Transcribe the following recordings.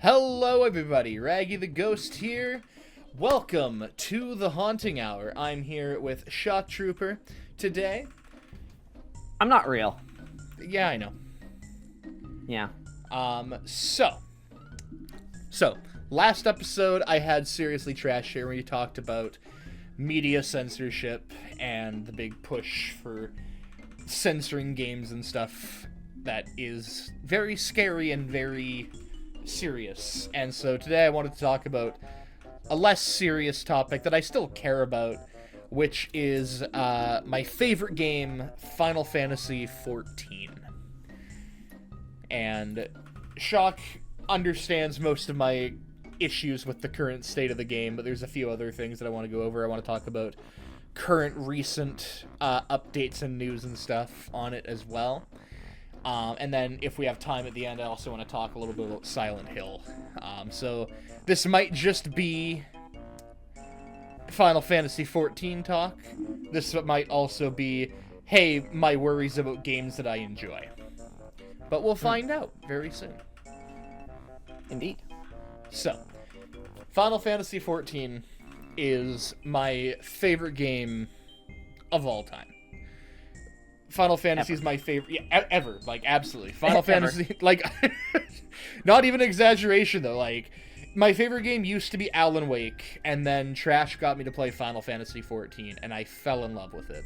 Hello everybody, Raggy the Ghost here. Welcome to the Haunting Hour. I'm here with Shock Trooper today. I'm not real. Yeah, I know. Yeah. So, last episode I had Seriously Trash here where we talked about media censorship and the big push for censoring games and stuff that is very scary and very serious. And so today I wanted to talk about a less serious topic that I still care about, which is my favorite game, Final Fantasy XIV. And Shock understands most of my issues with the current state of the game, but there's a few other things that I want to go over. I want to talk about current recent updates and news and stuff on it as well. And then if we have time at the end, I also want to talk a little bit about Silent Hill. So this might just be Final Fantasy XIV talk. This might also be, hey, my worries about games that I enjoy. But we'll find out very soon. Indeed. So, Final Fantasy XIV is my favorite game of all time. Final Fantasy is my favorite, ever, like, absolutely. Final Fantasy, like, not even exaggeration, though, like, my favorite game used to be Alan Wake, and then Trash got me to play Final Fantasy XIV, and I fell in love with it.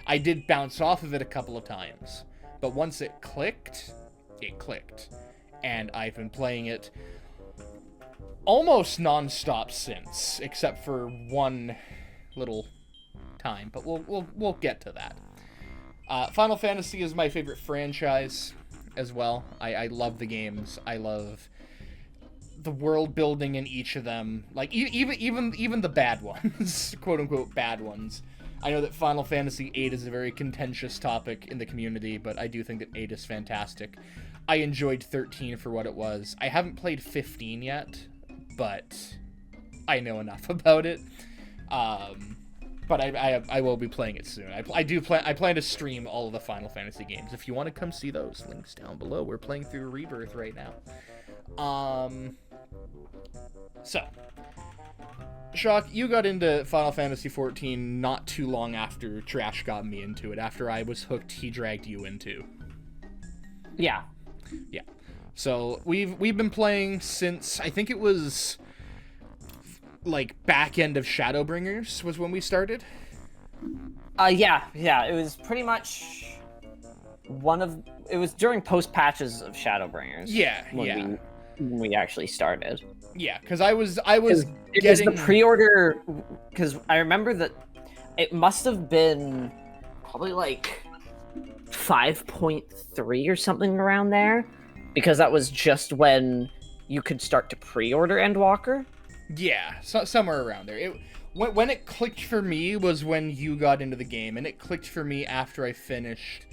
I did bounce off of it a couple of times, but once it clicked, and I've been playing it almost non-stop since, except for one little time, but we'll get to that. Final Fantasy is my favorite franchise as well. I love the games. I love the world building in each of them. Like even the bad ones, quote unquote bad ones. I know that Final Fantasy VIII is a very contentious topic in the community, but I do think that 8 is fantastic. I enjoyed 13 for what it was. I haven't played 15 yet, but I know enough about it. But I will be playing it soon. I plan to stream all of the Final Fantasy games. If you want to come see those, links down below. We're playing through Rebirth right now. So, Shock, you got into Final Fantasy XIV not too long after Trash got me into it. After I was hooked, he dragged you into. Yeah. Yeah. So we've been playing since I think it was like back end of Shadowbringers was when we started. Yeah. It was pretty much it was during post patches of Shadowbringers. Yeah. When we actually started. Yeah, because I was it was the pre-order, because I remember that it must have been probably like 5.3 or something around there, because that was just when you could start to pre-order Endwalker. Yeah, somewhere around there. When it clicked for me was when you got into the game, and it clicked for me after I finished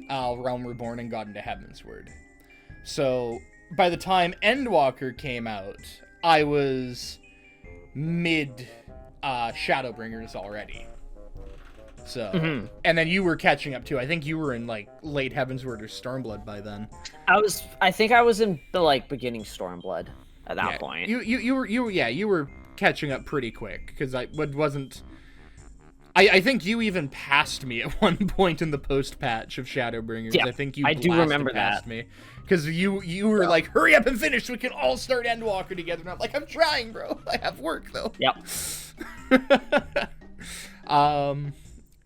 Realm Reborn and got into Heavensward. So by the time Endwalker came out, I was mid Shadowbringers already. So, And then you were catching up too. I think you were in like late Heavensward or Stormblood by then. I think I was in the like beginning Stormblood at that point. You were catching up pretty quick, because I think you even passed me at one point in the post patch of Shadowbringers. Yeah, I think you I do remember past that. me. Because you were like, hurry up and finish so we can all start Endwalker together. And I'm like, I'm trying, bro. I have work, though. Yep.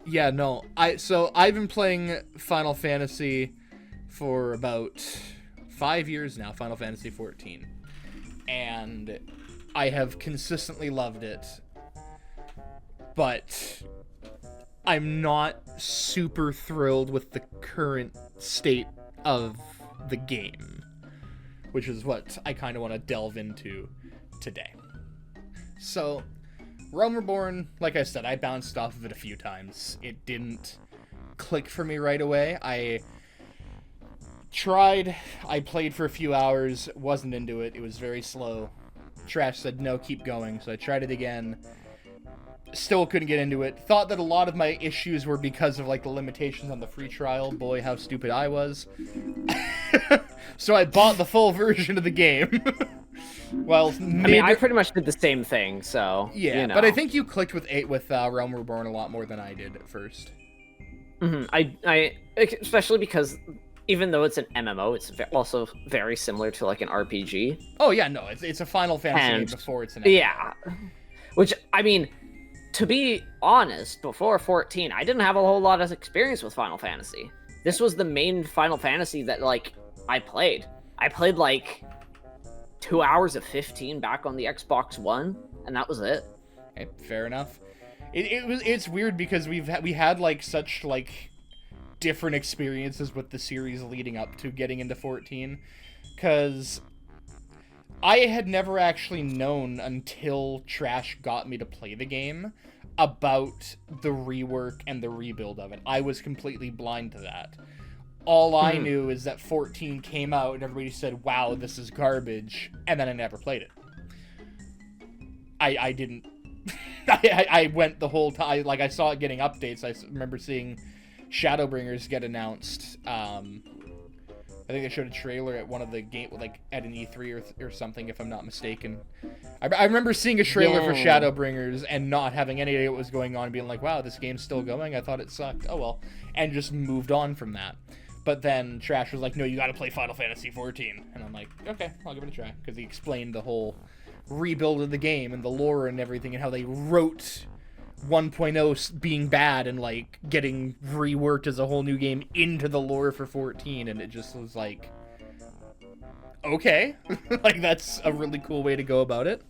Yeah, no. I've been playing Final Fantasy for about 5 years now, Final Fantasy XIV. And I have consistently loved it. But I'm not super thrilled with the current state of the game, which is what I kind of want to delve into today. So, Realm Reborn, like I said, I bounced off of it a few times. It didn't click for me right away. I played for a few hours, wasn't into it. It was very slow. Trash said, no, keep going. So I tried it again. Still couldn't get into it. Thought that a lot of my issues were because of like the limitations on the free trial. Boy, how stupid I was. So I bought the full version of the game. Well, I mean, I pretty much did the same thing, so yeah, you know. but I think you clicked with Realm Reborn a lot more than I did at first. I especially because even though it's an MMO, it's also very similar to like an RPG. Oh yeah, no, it's a Final Fantasy game before it's an MMO. Yeah, which I mean, to be honest, before 14, I didn't have a whole lot of experience with Final Fantasy. This was the main Final Fantasy that like I played. I played like 2 hours of 15 back on the Xbox One, and that was it. Okay, fair enough. It's weird because we had like such like different experiences with the series leading up to getting into 14, because I had never actually known until Trash got me to play the game about the rework and the rebuild of it. I was completely blind to that. All I knew is that 14 came out and everybody said, wow, this is garbage, and then I never played it. I didn't. I went the whole time, like I saw it getting updates. I remember seeing Shadowbringers get announced. I think they showed a trailer at one of the game, like at an E3 or something, if I'm not mistaken. I remember seeing a trailer for Shadowbringers and not having any idea what was going on, and being like, wow, this game's still going? I thought it sucked. Oh well. And just moved on from that. But then Trash was like, no, you gotta play Final Fantasy XIV. And I'm like, okay, I'll give it a try. Because he explained the whole rebuild of the game and the lore and everything, and how they wrote 1.0 being bad and like getting reworked as a whole new game into the lore for 14, and it just was like, okay. Like, that's a really cool way to go about it.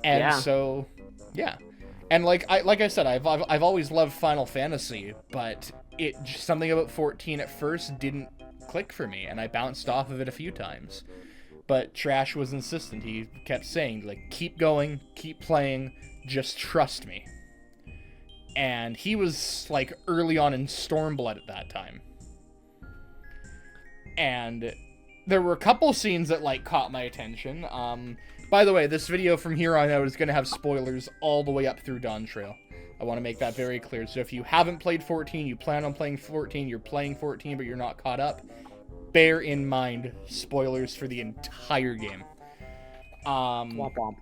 And so yeah, and like I said, I've always loved Final Fantasy, but something about 14 at first didn't click for me, and I bounced off of it a few times. But Trash was insistent. He kept saying, like, keep going, keep playing, just trust me. And he was, like, early on in Stormblood at that time. And there were a couple scenes that, like, caught my attention. By the way, this video from here on out is going to have spoilers all the way up through Dawn Trail. I want to make that very clear. So if you haven't played 14, you plan on playing 14, you're playing 14, but you're not caught up, bear in mind spoilers for the entire game. Womp womp.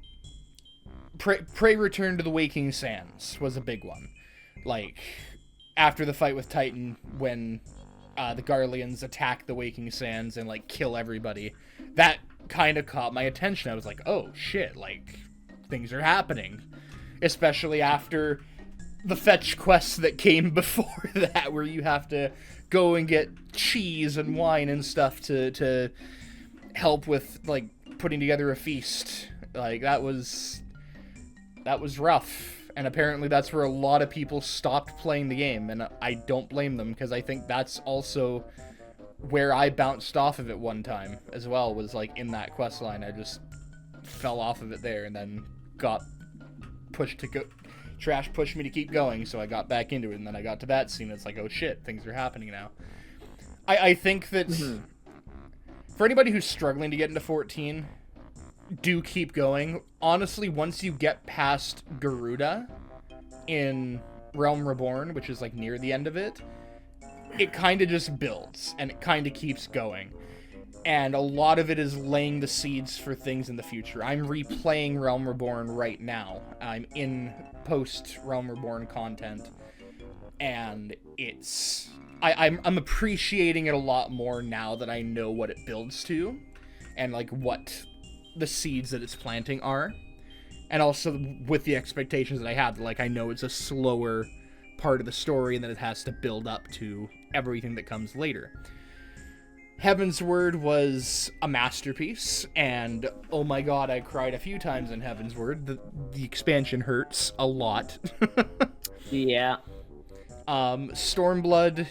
Prey Return to the Waking Sands was a big one. Like, after the fight with Titan, when the Garleans attack the Waking Sands and, like, kill everybody, that kind of caught my attention. I was like, oh, shit, like, things are happening. Especially after the fetch quests that came before that, where you have to go and get cheese and wine and stuff to help with, like, putting together a feast. Like, that was rough. And apparently that's where a lot of people stopped playing the game, and I don't blame them, because I think that's also where I bounced off of it one time as well, was like in that quest line. I just fell off of it there, and then got pushed to go. Trash pushed me to keep going, so I got back into it, and then I got to that scene. It's like, oh shit, things are happening now. I think that for anybody who's struggling to get into 14, do keep going. Honestly, once you get past Garuda in Realm Reborn, which is like near the end of it, it kind of just builds, and it kind of keeps going. And a lot of it is laying the seeds for things in the future. I'm replaying Realm Reborn right now. I'm in post-Realm Reborn content, and I'm appreciating it a lot more now that I know what it builds to, and like what the seeds that it's planting are. And also with the expectations that I have, like, I know it's a slower part of the story and that it has to build up to everything that comes later. Heaven's Word was a masterpiece, and oh my god, I cried a few times in Heaven's Word. The expansion hurts a lot. Yeah. Stormblood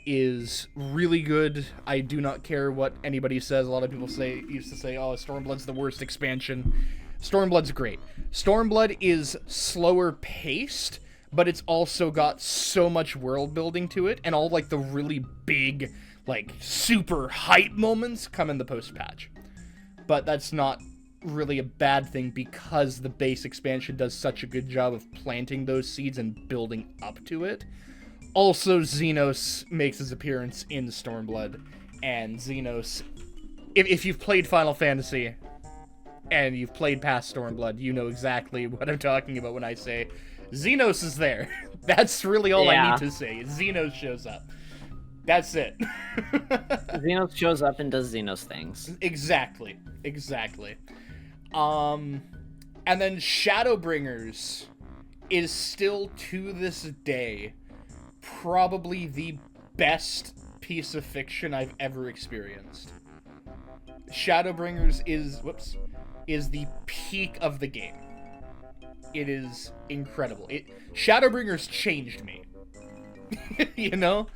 is really good. I do not care what anybody says. A lot of people used to say, oh, Stormblood's the worst expansion. Stormblood's great. Stormblood is slower paced, but it's also got so much world building to it, and all like the really big, like, super hype moments come in the post-patch. But that's not really a bad thing, because the base expansion does such a good job of planting those seeds and building up to it. Also, Xenos makes his appearance in Stormblood, And Xenos, if you've played Final Fantasy and you've played past Stormblood, you know exactly what I'm talking about when I say Xenos is there. That's really all I need to say. Xenos shows up. That's it. Xenos shows up and does Xenos things. Exactly. And then Shadowbringers is still, to this day, probably the best piece of fiction I've ever experienced. Shadowbringers is the peak of the game. It is incredible. Shadowbringers changed me. You know?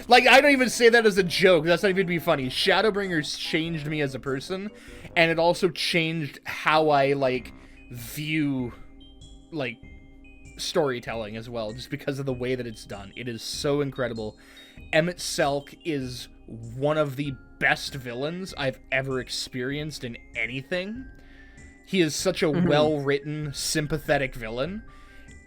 Like, I don't even say that as a joke. That's not even be funny. Shadowbringers changed me as a person, and it also changed how I, like, view, like, storytelling as well, just because of the way that it's done. It is so incredible. Emmett Selk is one of the best villains I've ever experienced in anything. He is such a well-written, sympathetic villain,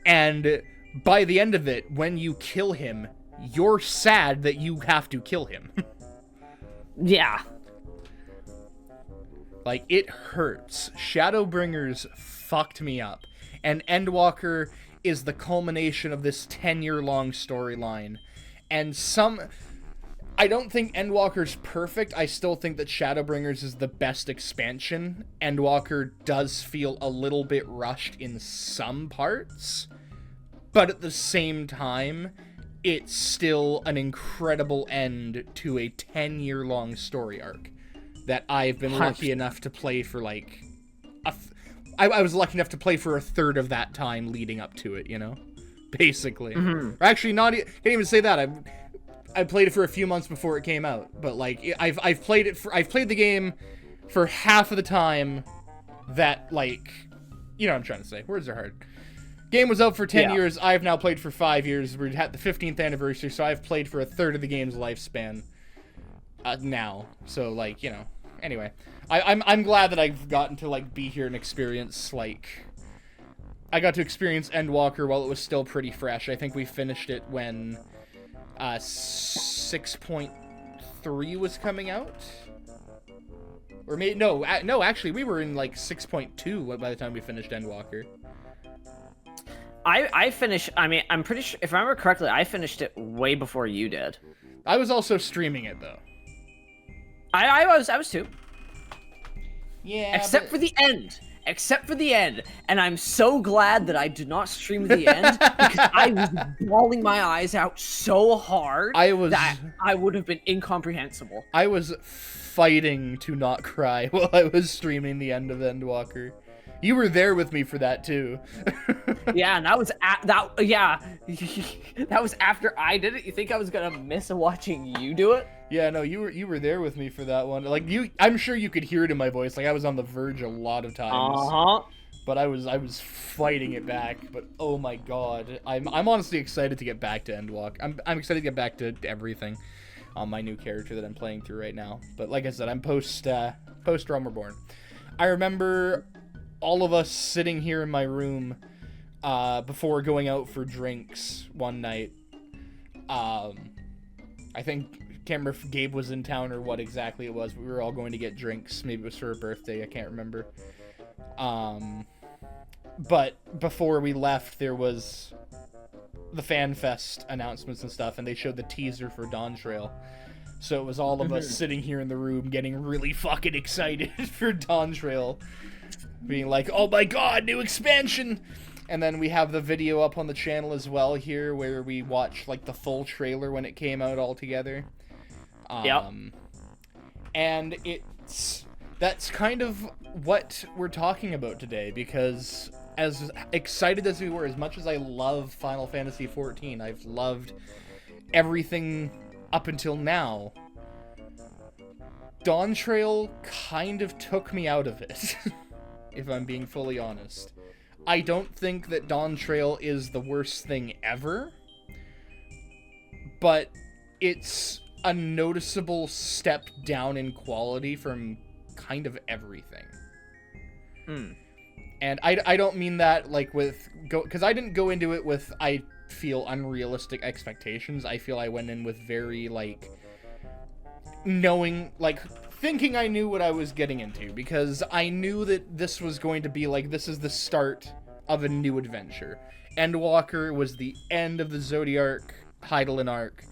and by the end of it, when you kill him, you're sad that you have to kill him. Yeah. Like, it hurts. Shadowbringers fucked me up. And Endwalker is the culmination of this 10-year-long storyline. And I don't think Endwalker's perfect. I still think that Shadowbringers is the best expansion. Endwalker does feel a little bit rushed in some parts, but at the same time, it's still an incredible end to a 10-year-long story arc that I've been lucky enough to play for, like, I was lucky enough to play for a third of that time leading up to it, you know? Basically. Or actually, can't even say that. I played it for a few months before it came out, but, like, I've played the game for half of the time that, like, you know what I'm trying to say. Words are hard. Game was out for 10 years. I've now played for 5 years. We're at the 15th anniversary, so I've played for a third of the game's lifespan now. So, like, you know. Anyway, I'm glad that I've gotten to, like, be here and experience, like, I got to experience Endwalker while it was still pretty fresh. I think we finished it when 6.3 was coming out. Or maybe no, actually we were in like 6.2 by the time we finished Endwalker. I finished. I mean, I'm pretty sure, if I remember correctly, I finished it way before you did. I was also streaming it though. I was too. Yeah. Except for the end. And I'm so glad that I did not stream the end, because I was bawling my eyes out so hard that I would have been incomprehensible. I was fighting to not cry while I was streaming the end of Endwalker. You were there with me for that too. Yeah, and that was that was after I did it. You think I was gonna miss watching you do it? Yeah, no, you were there with me for that one. Like, I'm sure you could hear it in my voice. Like, I was on the verge a lot of times. But I was fighting it back. But oh my god, I'm honestly excited to get back to Endwalk. I'm excited to get back to everything on my new character that I'm playing through right now. But like I said, I'm post Realm Reborn. I remember all of us sitting here in my room before going out for drinks one night. I think, can't remember if Gabe was in town or what exactly it was. We were all going to get drinks. Maybe it was for a birthday. I can't remember. But before we left, there was the FanFest announcements and stuff, and they showed the teaser for Dawn Trail. So it was all of us sitting here in the room getting really fucking excited for Dawn Trail. Being like, oh my god, new expansion! And then we have the video up on the channel as well here, where we watch, like, the full trailer when it came out all together. And that's kind of what we're talking about today, because as excited as we were, as much as I love Final Fantasy XIV, I've loved everything up until now, Dawn Trail kind of took me out of it, if I'm being fully honest. I don't think that Dawn Trail is the worst thing ever, but it's a noticeable step down in quality from kind of everything. And I don't mean that, like, because I didn't go into it with, I feel, unrealistic expectations. I feel I went in with very, like, knowing, like, thinking I knew what I was getting into, because I knew that this was going to be like, this is the start of a new adventure. Endwalker was the end of the Zodiarch Hydaelyn arc.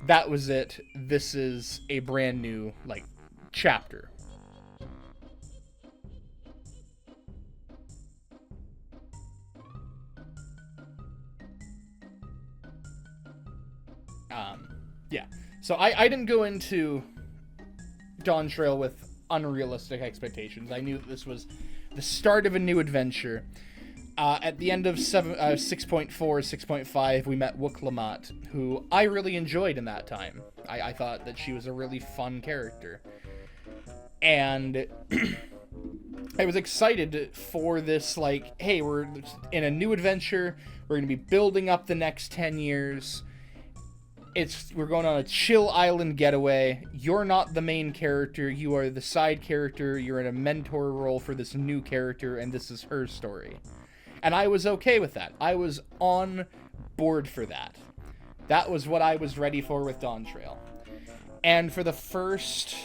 That was it. This is a brand new, like, chapter. Yeah. So I didn't go into Dawn Trail with unrealistic expectations. I knew that this was the start of a new adventure. At the end of 6.4, 6.5, we met Wook Lamont, who I really enjoyed in that time. I thought that she was a really fun character. And I was excited for this, like, hey, we're in a new adventure. We're going to be building up the next 10 years. We're going on a chill island getaway. You're not the main character. You are the side character. You're in a mentor role for this new character, and this is her story. And I was okay with that. I was on board for that. That was what I was ready for with Dawn Trail. And for the first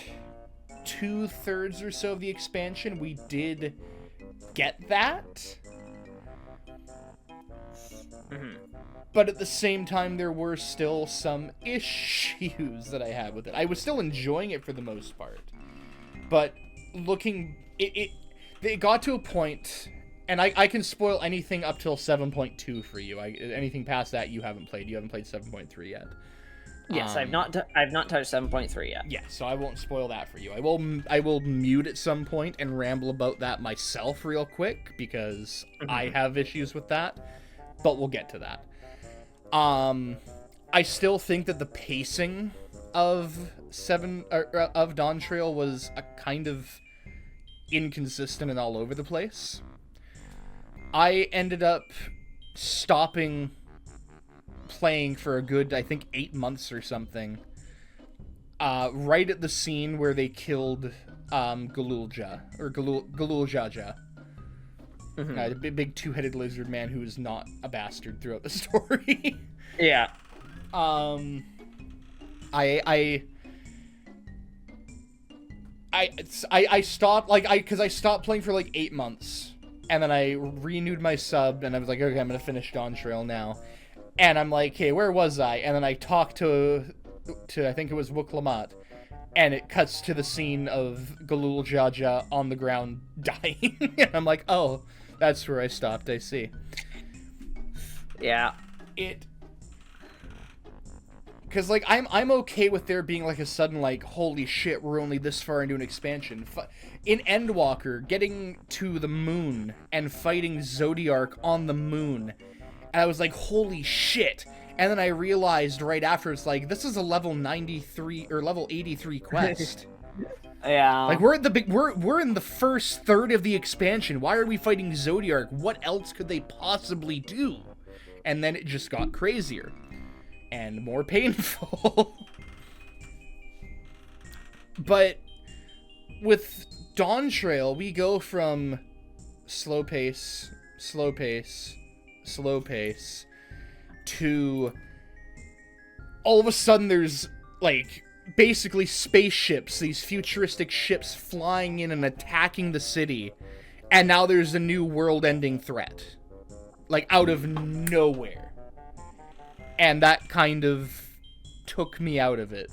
2/3 or so of the expansion, we did get that. Mm-hmm. But at the same time, there were still some issues that I had with it. I was still enjoying it for the most part. But it got to a point, and I can spoil anything up till 7.2 for you. Anything past that you haven't played. You haven't played 7.3 yet. Yes, I've not touched 7.3 yet. Yeah, so I won't spoil that for you. I will mute at some point and ramble about that myself real quick, because I have issues with that. But we'll get to that. I still think that the pacing of Dawn Trail was a kind of inconsistent and all over the place. I ended up stopping playing for a good, I think, 8 months or something. Right at the scene where they killed Galulja, or Galuljaja. Mm-hmm. The big two-headed lizard man who is not a bastard throughout the story. Yeah. I stopped, like, because I stopped playing for like 8 months, and then I renewed my sub, and I was like, okay, I'm gonna finish Dawn Trail now, and I'm like, hey, where was I? And then I talked to I think it was Wook Lamont, and it cuts to the scene of Galul Jaja on the ground dying, and I'm like, oh, that's where I stopped. I see. Yeah. Because, like, I'm okay with there being, like, a sudden, like, holy shit, we're only this far into an expansion. In Endwalker, getting to the moon and fighting Zodiarch on the moon, and I was like, holy shit. And then I realized right after, it's like, this is a level 93, or level 83 quest. Yeah. Like, we're in the first third of the expansion. Why are we fighting Zodiarch? What else could they possibly do? And then it just got crazier. And more painful. But with Dawn Trail, we go from slow pace, slow pace, slow pace, to all of a sudden there's, like, basically spaceships, these futuristic ships flying in and attacking the city, and now there's a new world-ending threat. Like, out of nowhere. And that kind of took me out of it.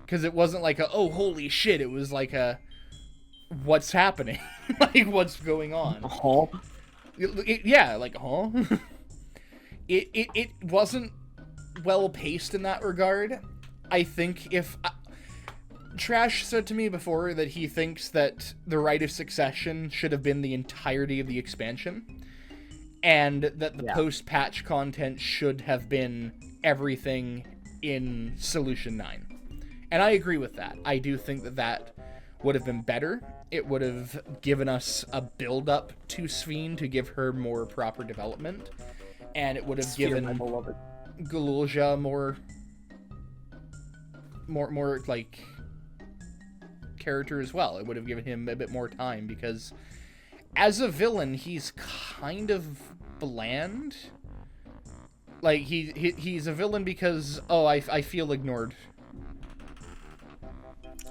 Because it wasn't like a, oh, holy shit, it was like a, what's happening? Like, what's going on? Huh? Yeah, like, huh? It wasn't well-paced in that regard. I think if... Trash said to me before that he thinks that the Rite of Succession should have been the entirety of the expansion. And that the post-patch content should have been everything in Solution 9. And I agree with that. I do think that that would have been better. It would have given us a build-up to Sphene to give her more proper development. And it would have given Galulja more, like, character as well. It would have given him a bit more time, because as a villain, he's kind of bland. Like, he's a villain because, oh, I feel ignored.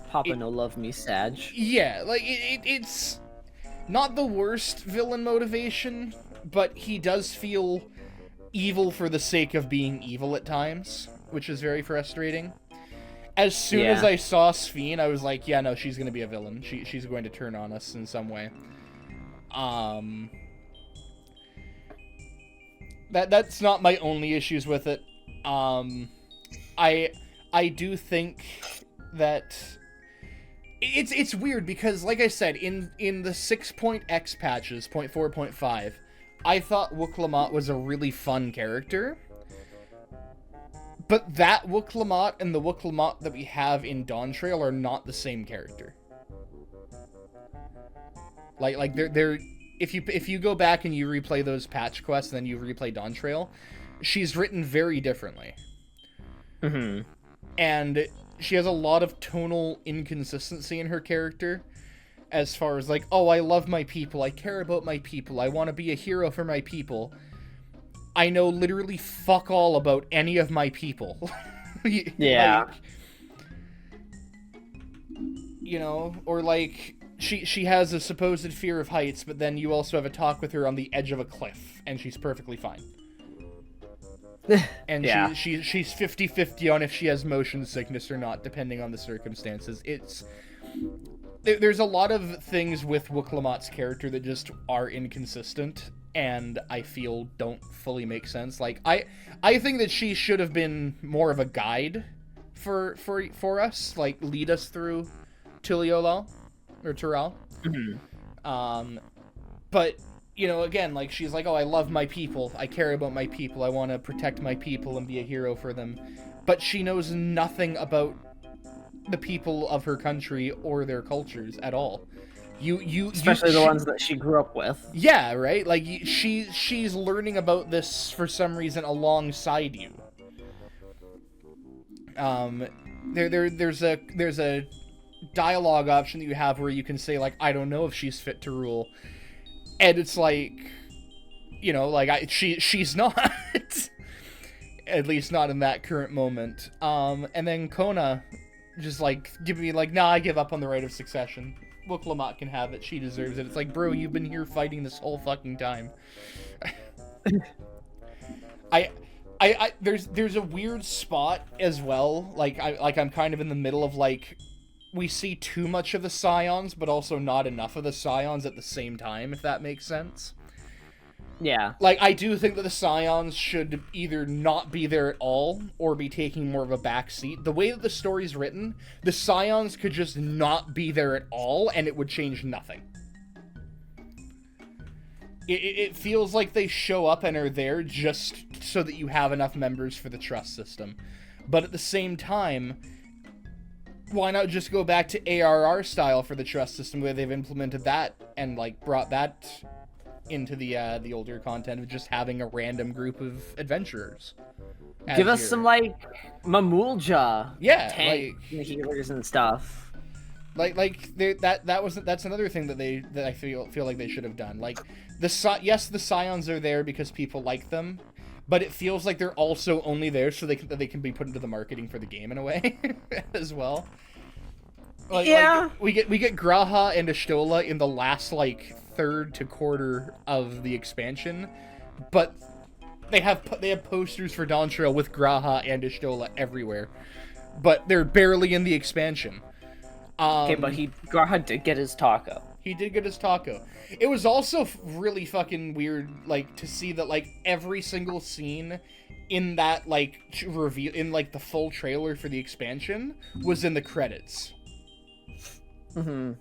Papa no love me, Sag. Yeah, like, it's not the worst villain motivation, but he does feel evil for the sake of being evil at times, which is very frustrating. As soon as I saw Sphene, I was like, yeah, no, she's going to be a villain. She's going to turn on us in some way. That's not my only issues with it. I do think that it's weird because, like I said, in the 6.x patches, 0.4.5, I thought Wook Lamont was a really fun character. But that Wook Lamont and the Wook Lamont that we have in Dawntrail are not the same character. Like they're if you go back and you replay those patch quests and then you replay Dawntrail, she's written very differently. Mm-hmm. And she has a lot of tonal inconsistency in her character, as far as like, oh, I love my people, I care about my people, I want to be a hero for my people. I know literally fuck all about any of my people. Yeah. Like, you know, or like, she has a supposed fear of heights, but then you also have a talk with her on the edge of a cliff, and she's perfectly fine. And yeah. she's 50-50 on if she has motion sickness or not, depending on the circumstances. There's a lot of things with Wook Lamont's character that just are inconsistent, and I feel don't fully make sense. Like, I think that she should have been more of a guide for us, like, lead us through Tiliolal, or Tural. Mm-hmm. But, you know, again, like, she's like, oh, I love my people, I care about my people, I want to protect my people and be a hero for them. But she knows nothing about the people of her country or their cultures at all. Especially the ones that she grew up with. Yeah, right? Like, she's learning about this for some reason alongside you. There's a dialogue option that you have where you can say, like, I don't know if she's fit to rule. And it's like, you know, like, she's not. At least not in that current moment. And then Kona just, like, give me, like, nah, I give up on the right of succession. Wook Lamont can have it. She deserves it. It's like, bro, you've been here fighting this whole fucking time. There's a weird spot as well. Like, I'm kind of in the middle of, like, we see too much of the Scions, but also not enough of the Scions at the same time, if that makes sense. Yeah. Like, I do think that the Scions should either not be there at all, or be taking more of a back seat. The way that the story's written, the Scions could just not be there at all, and it would change nothing. It feels like they show up and are there just so that you have enough members for the trust system. But at the same time, why not just go back to ARR style for the trust system, where they've implemented that and, like, brought that into the older content of just having a random group of adventurers. Give us some, like, Mamulja tank healers and stuff. That's another thing that I feel like they should have done. Like, the Scions are there because people like them, but it feels like they're also only there so they can be put into the marketing for the game in a way as well. Like, yeah. Like, we get Graha and Ashtola in the last, like, third to quarter of the expansion, but they have posters for Dawntrail with Graha and Ashtola everywhere, but they're barely in the expansion. Okay, but Graha did get his taco. He did get his taco. It was also really fucking weird, like, to see that, like, every single scene in that, like, reveal in, like, the full trailer for the expansion was in the credits. Mm-hmm.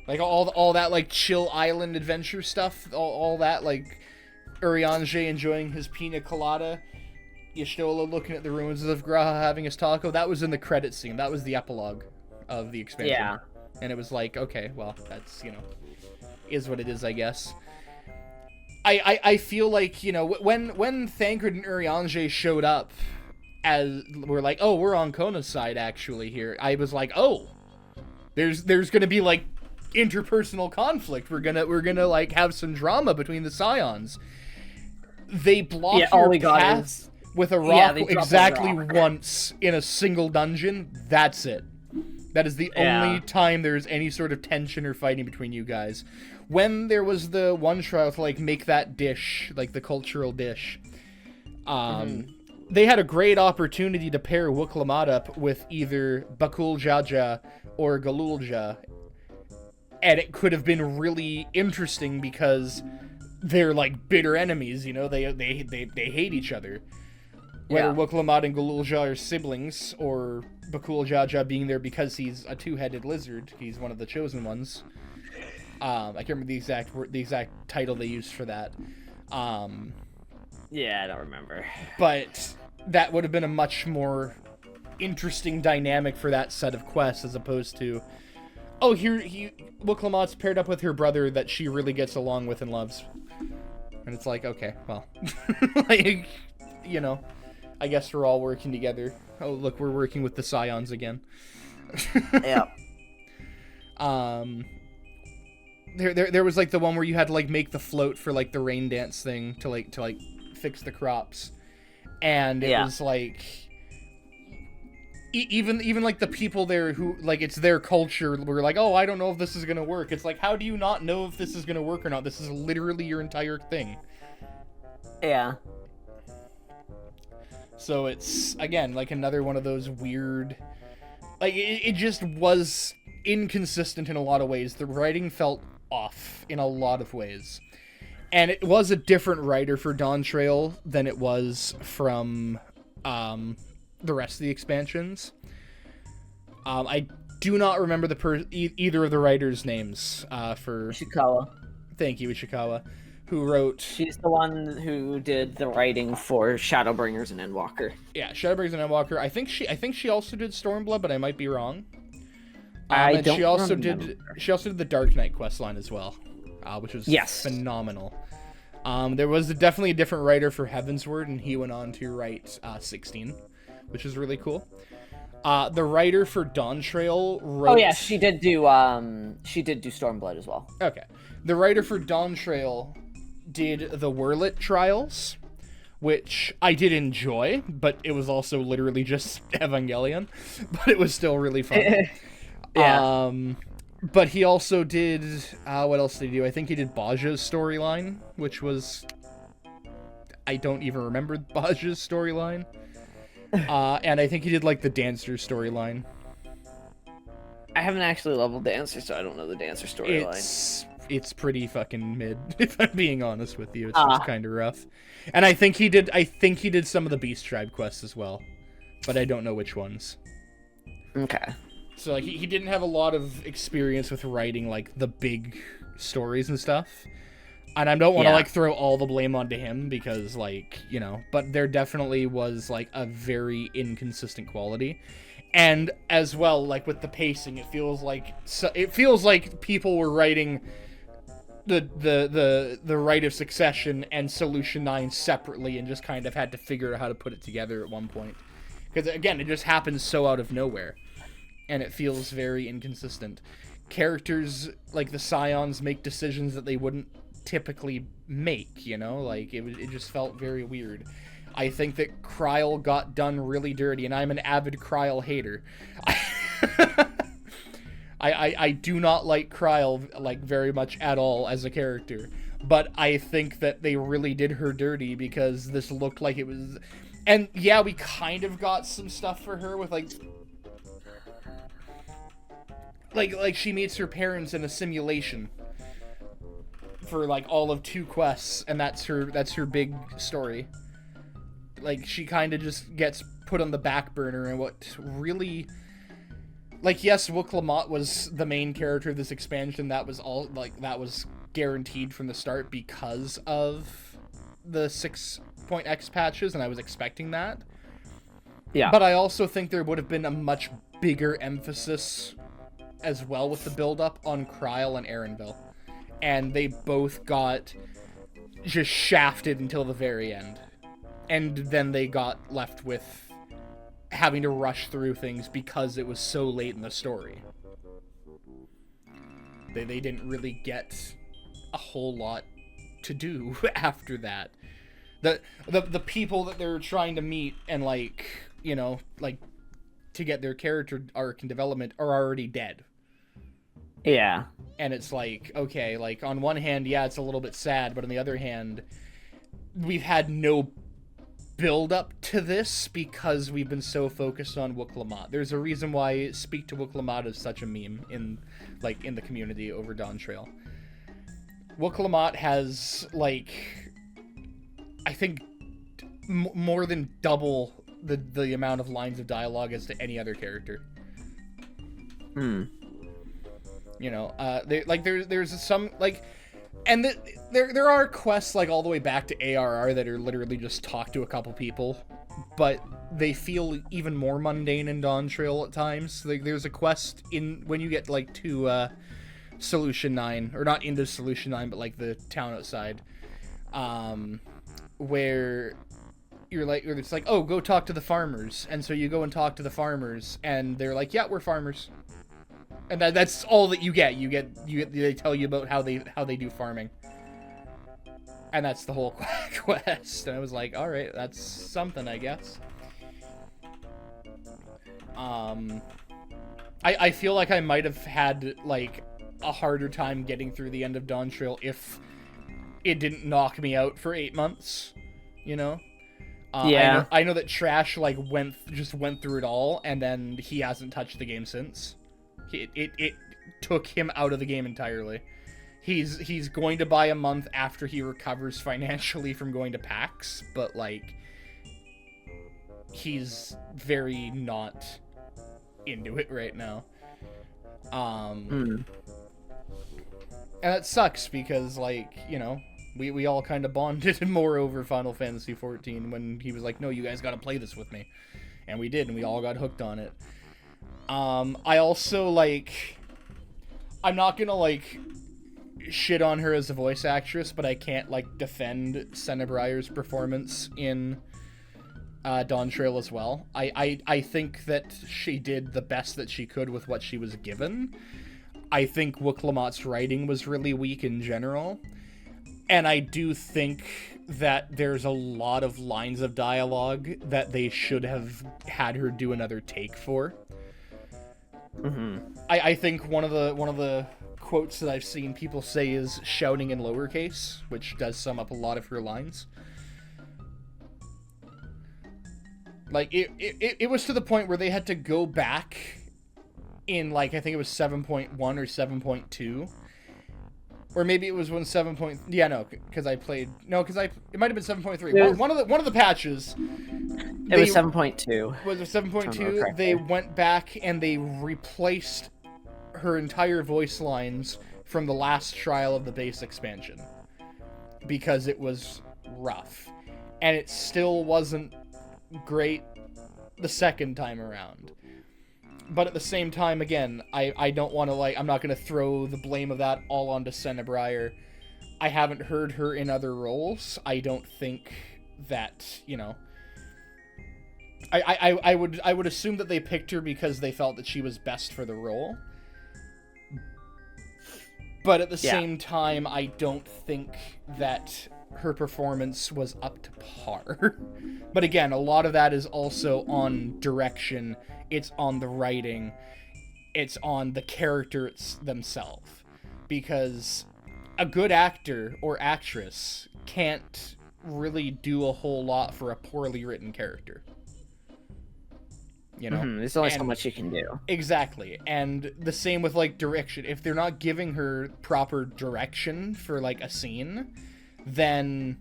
Like, all that, like, chill island adventure stuff, all that, like, Urianger enjoying his pina colada, Y'shtola looking at the ruins of Graha having his taco, that was in the credit scene. That was the epilogue of the expansion. Yeah. And it was like, okay, well, that's, you know, is what it is, I guess. I feel like, you know, when Thancred and Urianger showed up, as we're like, oh, we're on Kona's side, actually, here, I was like, oh, there's gonna be, like, interpersonal conflict. We're gonna like have some drama between the Scions. They block your path with a rock exactly once in a single dungeon. That's it. That is the only time there's any sort of tension or fighting between you guys. When there was the one trial to, like, make that dish, like, the cultural dish, they had a great opportunity to pair Wuklamad up with either Bakul Jaja or Galulja, and it could have been really interesting because they're, like, bitter enemies, you know? They hate each other. Whether Wuklamad and Galulja are siblings, or Bakul Jaja being there because he's a two-headed lizard. He's one of the chosen ones. I can't remember the exact title they used for that. Yeah, I don't remember. But that would have been a much more interesting dynamic for that set of quests, as opposed to, oh, Wuklamad's paired up with her brother that she really gets along with and loves. And it's like, okay, well, like, you know, I guess we're all working together. Oh, look, we're working with the Scions again. Yeah. There was, like, the one where you had to, like, make the float for, like, the rain dance thing to fix the crops. And it was, like, even, like, the people there who, like, it's their culture were like, oh, I don't know if this is gonna work. It's like, how do you not know if this is gonna work or not? This is literally your entire thing. Yeah. So it's, again, like, another one of those weird... Like, it just was inconsistent in a lot of ways. The writing felt off in a lot of ways. And it was a different writer for Dawn Trail than it was from the rest of the expansions. I do not remember either of the writers' names for... Ishikawa. Thank you, Ishikawa. Who wrote... She's the one who did the writing for Shadowbringers and Endwalker. Yeah, Shadowbringers and Endwalker. I think she also did Stormblood, but I might be wrong. She also did the Dark Knight questline as well, which was phenomenal. There was definitely a different writer for Heavensward, and he went on to write 16, which is really cool. The writer for Dawn Trail wrote... Oh yeah, she did do Stormblood as well. Okay. The writer for Dawn Trail did the Wurlit Trials, which I did enjoy, but it was also literally just Evangelion, but it was still really fun. Yeah. But he also did, what else did he do? I think he did Baja's storyline, which was, I don't even remember Baja's storyline. And I think he did, like, the Dancer storyline. I haven't actually leveled Dancer, so I don't know the Dancer storyline. It's pretty fucking mid, if I'm being honest with you. It's just kind of rough. And I think he did some of the Beast Tribe quests as well, but I don't know which ones. Okay. So, like, he didn't have a lot of experience with writing, like, the big stories and stuff. And I don't want to, like, throw all the blame onto him because, like, you know, but there definitely was, like, a very inconsistent quality. And as well, like, with the pacing, it feels like people were writing the Rite of Succession and Solution 9 separately and just kind of had to figure out how to put it together at one point. Because, again, it just happens so out of nowhere. And it feels very inconsistent. Characters, like the Scions, make decisions that they wouldn't typically make, you know? Like, it just felt very weird. I think that Kryl got done really dirty, and I'm an avid Kryl hater. I do not like Kryl, like, very much at all as a character. But I think that they really did her dirty because this looked like it was... And, yeah, we kind of got some stuff for her with, like she meets her parents in a simulation for, like, all of 2 quests, and that's her big story. Like, she kind of just gets put on the back burner, and what really... Like, yes, Wuklamad was the main character of this expansion. That was all, like, that was guaranteed from the start because of the 6.x patches, and I was expecting that. Yeah. But I also think there would have been a much bigger emphasis as well with the build-up on Kryl and Erenville. And they both got just shafted until the very end. And then they got left with having to rush through things because it was so late in the story. They didn't really get a whole lot to do after that. The people that they're trying to meet and, like, you know, like, to get their character arc and development are already dead. Yeah. And it's like, okay, like, on one hand, yeah, it's a little bit sad, but on the other hand, we've had no build up to this because we've been so focused on Wook Lamont. There's a reason why Speak to Wook Lamont is such a meme in the community over Dawn Trail. Wook Lamont has, like, I think more than double the amount of lines of dialogue as to any other character. You know, there's some, like, and there are quests, like, all the way back to ARR that are literally just talk to a couple people, but they feel even more mundane in Dawn Trail at times. Like, there's a quest when you get, like, to Solution 9, or not into Solution 9, but, like, the town outside, where it's like, oh, go talk to the farmers, and so you go and talk to the farmers, and they're like, yeah, we're farmers. And that's all that you get. They tell you about how they do farming. And that's the whole quest. And I was like, all right, that's something, I guess. I feel like I might have had, like, a harder time getting through the end of Dawn Trail if it didn't knock me out for 8 months, you know? Yeah. I know that Trash, like, went through it all, and then he hasn't touched the game since. It took him out of the game entirely. He's going to buy a month after he recovers financially from going to PAX, but, like, he's very not into it right now. And that sucks because, like, you know, we all kind of bonded more over Final Fantasy XIV when he was like, no, you guys gotta play this with me. And we did, and we all got hooked on it. I also, like, I'm not gonna, like, shit on her as a voice actress, but I can't, like, defend Senna Breyer's performance in Dawn Trail as well. I think that she did the best that she could with what she was given. I think Wook Lamont's writing was really weak in general, and I do think that there's a lot of lines of dialogue that they should have had her do another take for. I think one of the quotes that I've seen people say is shouting in lowercase, which does sum up a lot of her lines. Like, it was to the point where they had to go back in, like, I think it was 7.1 or 7.2. Or maybe it was when 7. Yeah, no, because I played... No, because it might have been 7.3. One of the patches... It was 7.2. Was it 7.2? They went back and they replaced her entire voice lines from the last trial of the base expansion. Because it was rough. And it still wasn't great the second time around. But at the same time, again, I don't want to, like, I'm not going to throw the blame of that all onto Senna Breyer. I haven't heard her in other roles. I don't think that, you know... I would assume that they picked her because they felt that she was best for the role. But at the same time, I don't think that her performance was up to par. But again, a lot of that is also on direction. It's on the writing. It's on the characters themselves. Because a good actor or actress can't really do a whole lot for a poorly written character. You know? There's only so much you can do. Exactly. And the same with, like, direction. If they're not giving her proper direction for, like, a scene, then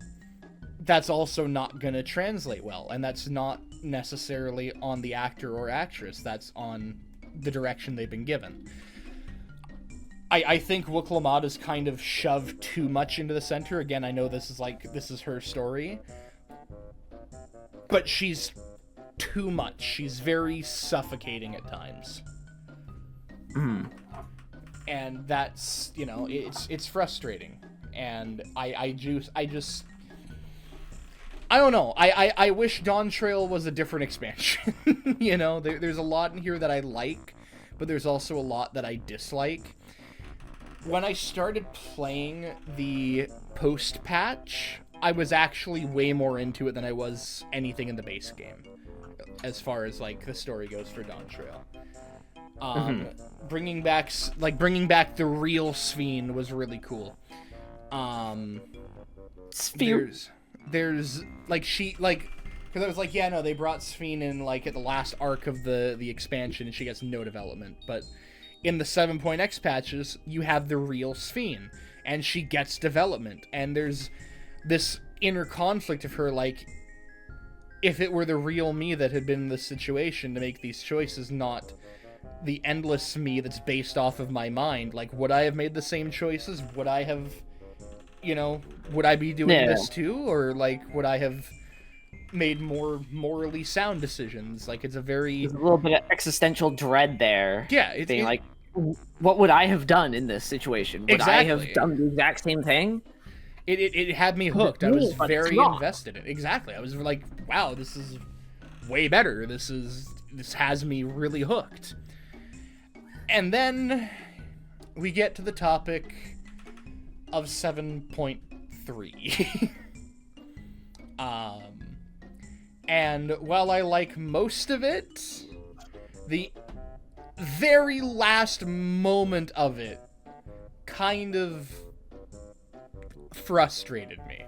that's also not going to translate well. And that's not necessarily on the actor or actress. That's on the direction they've been given. I think Wook Lamont is kind of shoved too much into the center. Again, I know this is her story. But she's too much. She's very suffocating at times. And that's, you know, it's frustrating. And I don't know. I wish Dawn Trail was a different expansion. You know, there's a lot in here that I like, but there's also a lot that I dislike. When I started playing the post-patch, I was actually way more into it than I was anything in the base game. as far as like the story goes for Dawn Trail. Bringing back the real Sphene was really cool. There's like because I was like, yeah, no, they brought Sphene in like at the last arc of the expansion, and she gets no development. But in the 7.x patches, you have the real Sphene, and she gets development. And there's this inner conflict of her, like, if it were the real me that had been in this situation to make these choices, not the endless me that's based off of my mind, like, would I have made the same choices? Would I have, would I be doing this too? Or, like, would I have made more morally sound decisions? Like, there's a little bit of existential dread there. Yeah. Like, what would I have done in this situation? Would I have done the exact same thing? It had me hooked. I was very invested in it. Exactly. I was like, wow, this is way better. This has me really hooked. And then we get to the topic of 7.3. And while I like most of it, the very last moment of it kind of frustrated me.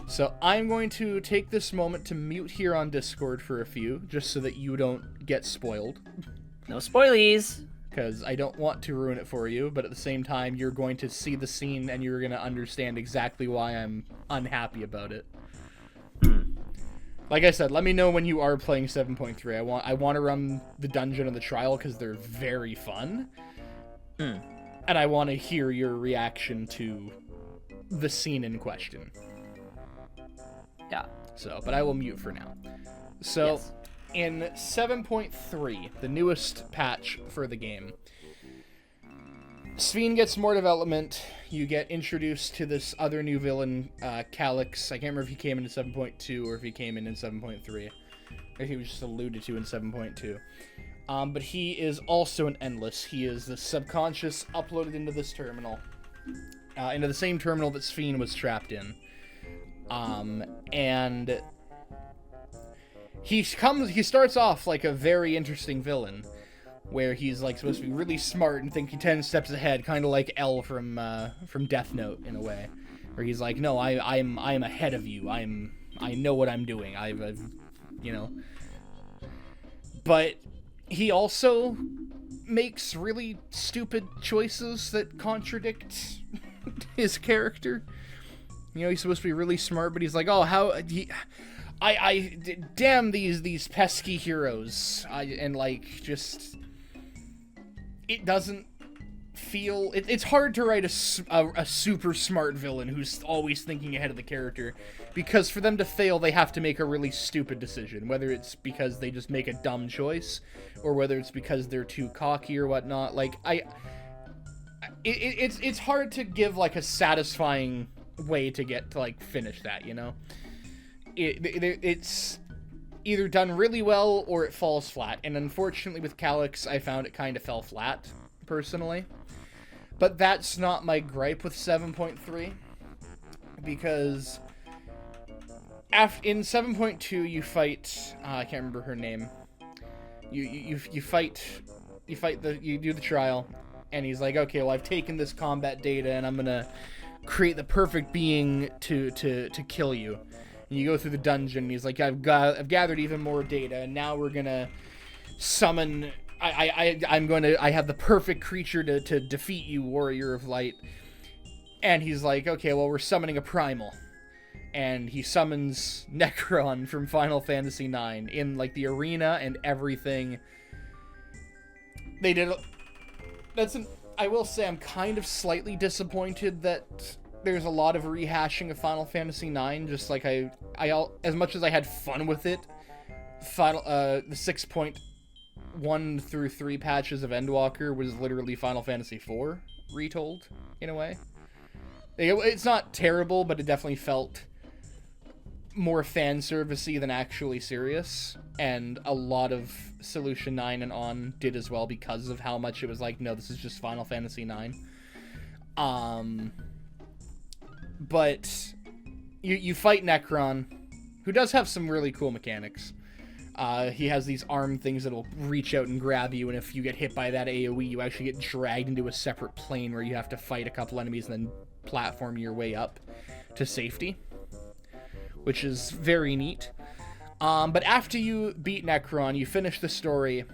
So I'm going to take this moment to mute here on Discord for a few, just so that you don't get spoiled. No spoilies! Because I don't want to ruin it for you, but at the same time, you're going to see the scene and you're going to understand exactly why I'm unhappy about it. Like I said, let me know when you are playing 7.3. I want to run the dungeon and the trial because they're very fun. And I want to hear your reaction to the scene in question. Yeah. So, but I will mute for now. So, yes. In 7.3, the newest patch for the game, Sphene gets more development. You get introduced to this other new villain, Calyx. I can't remember if he came in 7.2 or if he came in 7.3. Or he was just alluded to in 7.2. But he is also an Endless. He is the subconscious uploaded into this terminal. Into the same terminal that Sphene was trapped in. And he starts off like a very interesting villain, where he's like supposed to be really smart and think 10 steps ahead, kind of like L from Death Note in a way, where he's like, no, I'm ahead of you. I know what I'm doing. I've But he also makes really stupid choices that contradict his character. He's supposed to be really smart, but he's like, oh, damn these pesky heroes. It doesn't feel... It's hard to write a super smart villain who's always thinking ahead of the character, because for them to fail, they have to make a really stupid decision, whether it's because they just make a dumb choice, or whether it's because they're too cocky or whatnot. It's hard to give, like, a satisfying way to get to, like, finish that, It's either done really well or it falls flat, and unfortunately with Calyx, I found it kind of fell flat, personally. But that's not my gripe with 7.3, because in 7.2 you fight, I can't remember her name. You do the trial, and he's like, okay, well, I've taken this combat data and I'm gonna create the perfect being to kill you. And you go through the dungeon, and he's like, I've gathered even more data, and now we're gonna summon... I have the perfect creature to defeat you, Warrior of Light. And he's like, okay, well, we're summoning a primal. And he summons Necron from Final Fantasy IX in, like, the arena and everything. They did... I will say I'm kind of slightly disappointed that there's a lot of rehashing of Final Fantasy IX. Just like I as much as I had fun with it, the 6.1 through 3 patches of Endwalker was literally Final Fantasy IV retold in a way. It's not terrible, but it definitely felt more fan servicey than actually serious, and a lot of Solution 9 and on did as well because of how much it was like, no, this is just Final Fantasy IX. But you fight Necron, who does have some really cool mechanics. He has these arm things that'll reach out and grab you, and if you get hit by that AoE, you actually get dragged into a separate plane where you have to fight a couple enemies and then platform your way up to safety, which is very neat. But after you beat Necron, you finish the story,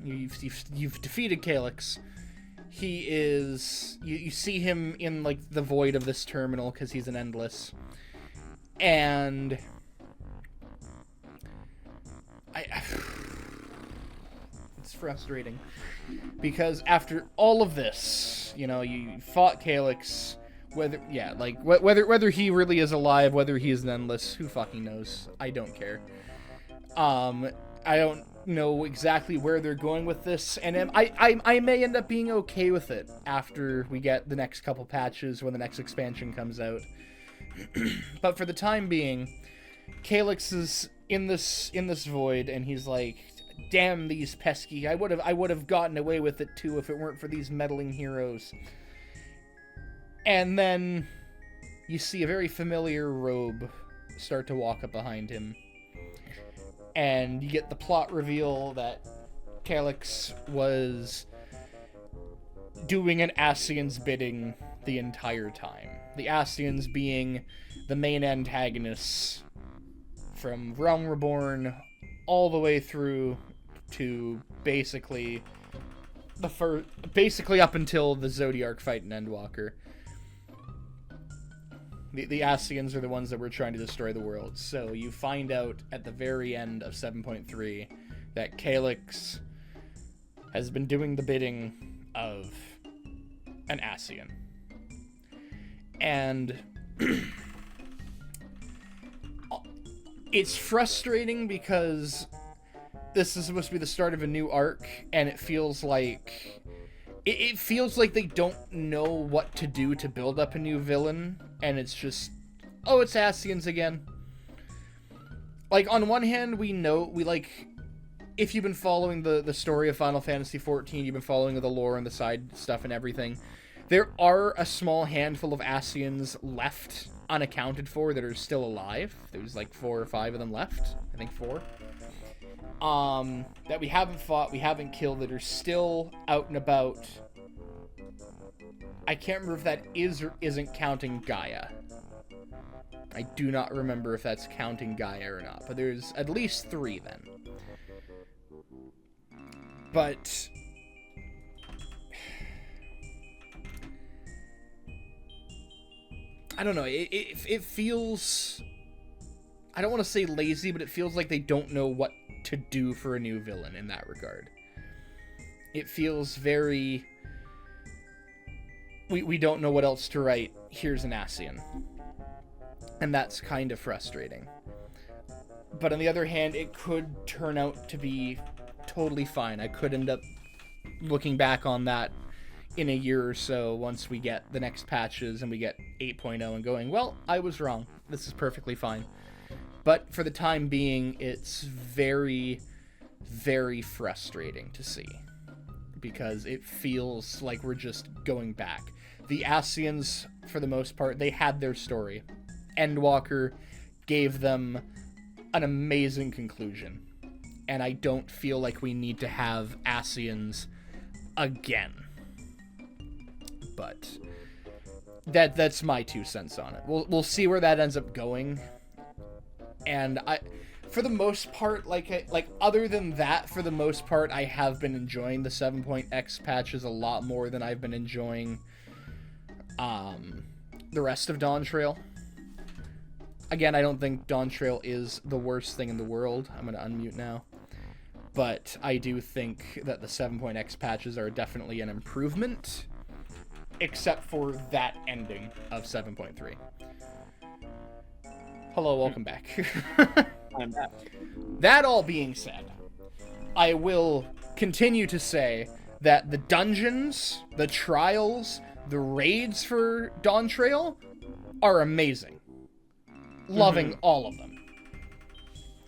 you've defeated Calyx. He is... You see him in, like, the void of this terminal, because he's an Endless. And... It's frustrating. Because after all of this, you know, you fought Calyx, whether he really is alive, whether he is an Endless, who fucking knows? I don't care. I don't know exactly where they're going with this, and I may end up being okay with it after we get the next couple patches when the next expansion comes out. But for the time being, Calyx is in this void, and he's like, damn these pesky, I would have gotten away with it too if it weren't for these meddling heroes. And then you see a very familiar robe start to walk up behind him. And you get the plot reveal that Calyx was doing an Ascian's bidding the entire time. The Ascians being the main antagonists from Realm Reborn all the way through to basically up until the Zodiark fight in Endwalker. The Ascians are the ones that were trying to destroy the world. So you find out at the very end of 7.3 that Calyx has been doing the bidding of an Ascian. And it's frustrating because this is supposed to be the start of a new arc, and it feels like they don't know what to do to build up a new villain, and it's just, oh, it's Ascians again. Like, on one hand, if you've been following the story of Final Fantasy XIV, you've been following the lore and the side stuff and everything, there are a small handful of Ascians left unaccounted for that are still alive. There's like 4 or 5 of them left. I think 4. That we haven't fought, we haven't killed, that are still out and about. I can't remember if that is or isn't counting Gaia. I do not remember if that's counting Gaia or not, but there's at least 3 then. But I don't know, it feels, I don't want to say lazy, but it feels like they don't know what to do for a new villain in that regard. It feels very, we don't know what else to write, here's an Ascian. And that's kind of frustrating. But on the other hand, it could turn out to be totally fine. I could end up looking back on that in a year or so once we get the next patches and we get 8.0 and going, well, I was wrong. This is perfectly fine. But for the time being, it's very, very frustrating to see. Because it feels like we're just going back. The Ascians, for the most part, they had their story. Endwalker gave them an amazing conclusion. And I don't feel like we need to have Ascians again. But that's my 2 cents on it. We'll see where that ends up going. And for the most part, like other than that, for the most part, I have been enjoying the 7.x patches a lot more than I've been enjoying the rest of Dawn Trail. Again, I don't think Dawn Trail is the worst thing in the world. I'm going to unmute now. But I do think that the 7.x patches are definitely an improvement, except for that ending of 7.3. Hello, welcome back. I'm back. That all being said, I will continue to say that the dungeons, the trials, the raids for Dawn Trail are amazing. Loving all of them.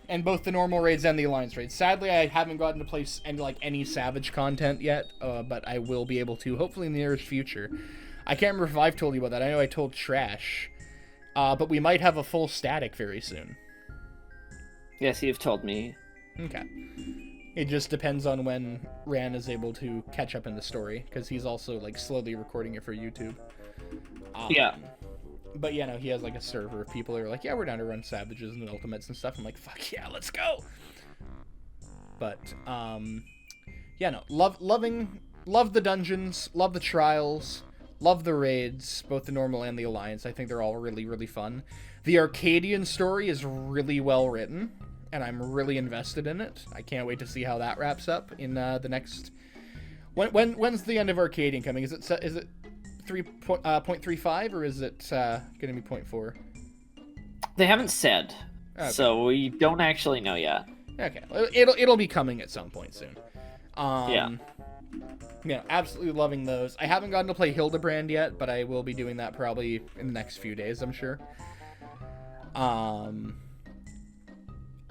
And both the normal raids and the Alliance raids. Sadly, I haven't gotten to play any Savage content yet, but I will be able to, hopefully in the nearest future. I can't remember if I've told you about that. I know I told Trash. But we might have a full static very soon. Yes, you've told me. Okay. It just depends on when Ran is able to catch up in the story, because he's also like slowly recording it for YouTube. Yeah. But yeah, no, he has like a server of people who are like, yeah, we're down to run Savages and Ultimates and stuff. I'm like, fuck yeah, let's go. But yeah, no, love the dungeons, love the trials, love the raids, both the normal and the alliance. I think they're all really, really fun. The Arcadian story is really well written, and I'm really invested in it. I can't wait to see how that wraps up in the next. When's the end of Arcadian coming? Is it 3.35 or is it going to be 0.4? They haven't said, Okay. so we don't actually know yet. Okay, it'll be coming at some point soon. Yeah. Yeah, absolutely loving those. I haven't gotten to play Hildebrand yet, but I will be doing that probably in the next few days, I'm sure.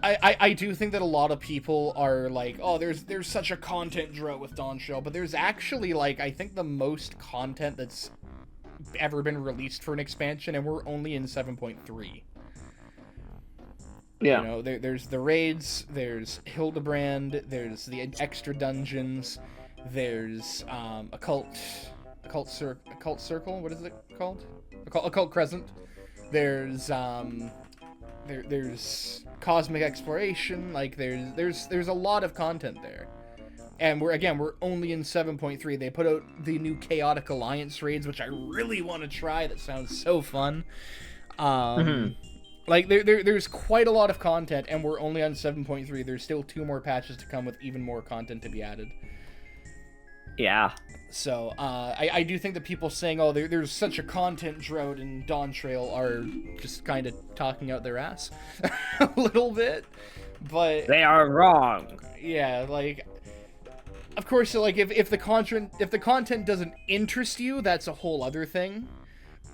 I do think that a lot of people are like, oh, there's such a content drought with Dawntrail, but there's actually, like, I think the most content that's ever been released for an expansion, and we're only in 7.3. Yeah. You know, there's the raids, there's Hildebrand, there's the extra dungeons, there's occult circle. What is it called? Occult Crescent. There's there's cosmic exploration. Like there's a lot of content there, and we're only in 7.3. They put out the new Chaotic Alliance raids, which I really want to try. That sounds so fun. Like, there's quite a lot of content, and we're only on 7.3. There's still 2 more patches to come with even more content to be added. Yeah. So, I do think that people saying, oh, there's such a content drought in Dawntrail are just kind of talking out their ass a little bit. But They are wrong. yeah, like, of course, like, if the content doesn't interest you, that's a whole other thing.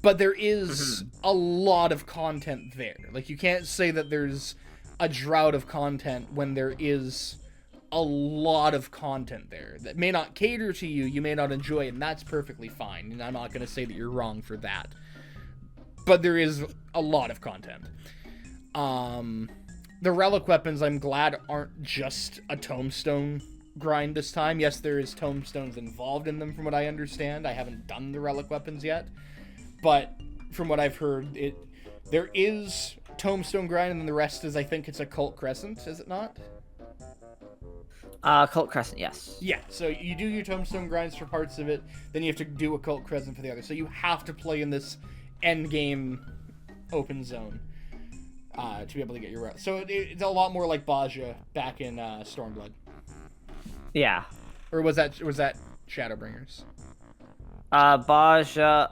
But there is a lot of content there. Like, you can't say that there's a drought of content when there is a lot of content there that may not cater to you, you may not enjoy, and that's perfectly fine. And I'm not going to say that you're wrong for that. But there is a lot of content. The relic weapons, I'm glad, aren't just a tombstone grind this time. Yes, there is tombstones involved in them, from what I understand. I haven't done the relic weapons yet. But from what I've heard, there is tombstone grind, and then the rest is, I think it's a Cult Crescent, is it not? Cult Crescent, yes. Yeah, so you do your tombstone grinds for parts of it, then you have to do a Cult Crescent for the other. So you have to play in this end game open zone to be able to get your route. So it's a lot more like Baja back in Stormblood. Yeah. Or was that Shadowbringers? Baja.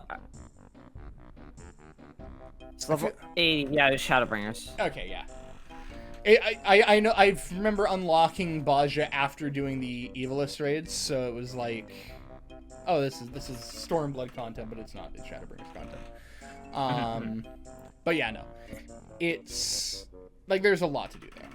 It's level 80. Yeah, it's Shadowbringers. Okay, yeah. I know. I remember unlocking Baja after doing the Evilist raids, so it was like, oh, this is Stormblood content, but it's not. It's Shadowbringers content. But yeah, no, it's like there's a lot to do there.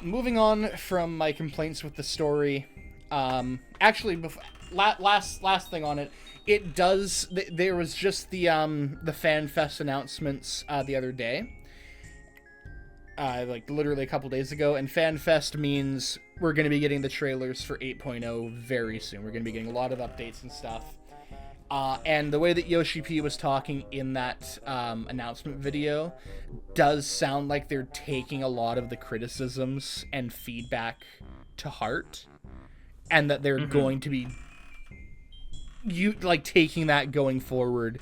Moving on from my complaints with the story, actually, last thing on it. It does. There was just the FanFest announcements the other day, like literally a couple days ago. And FanFest means we're going to be getting the trailers for 8.0 very soon. We're going to be getting a lot of updates and stuff. And the way that Yoshi P was talking in that announcement video does sound like they're taking a lot of the criticisms and feedback to heart, and that they're going to be taking that going forward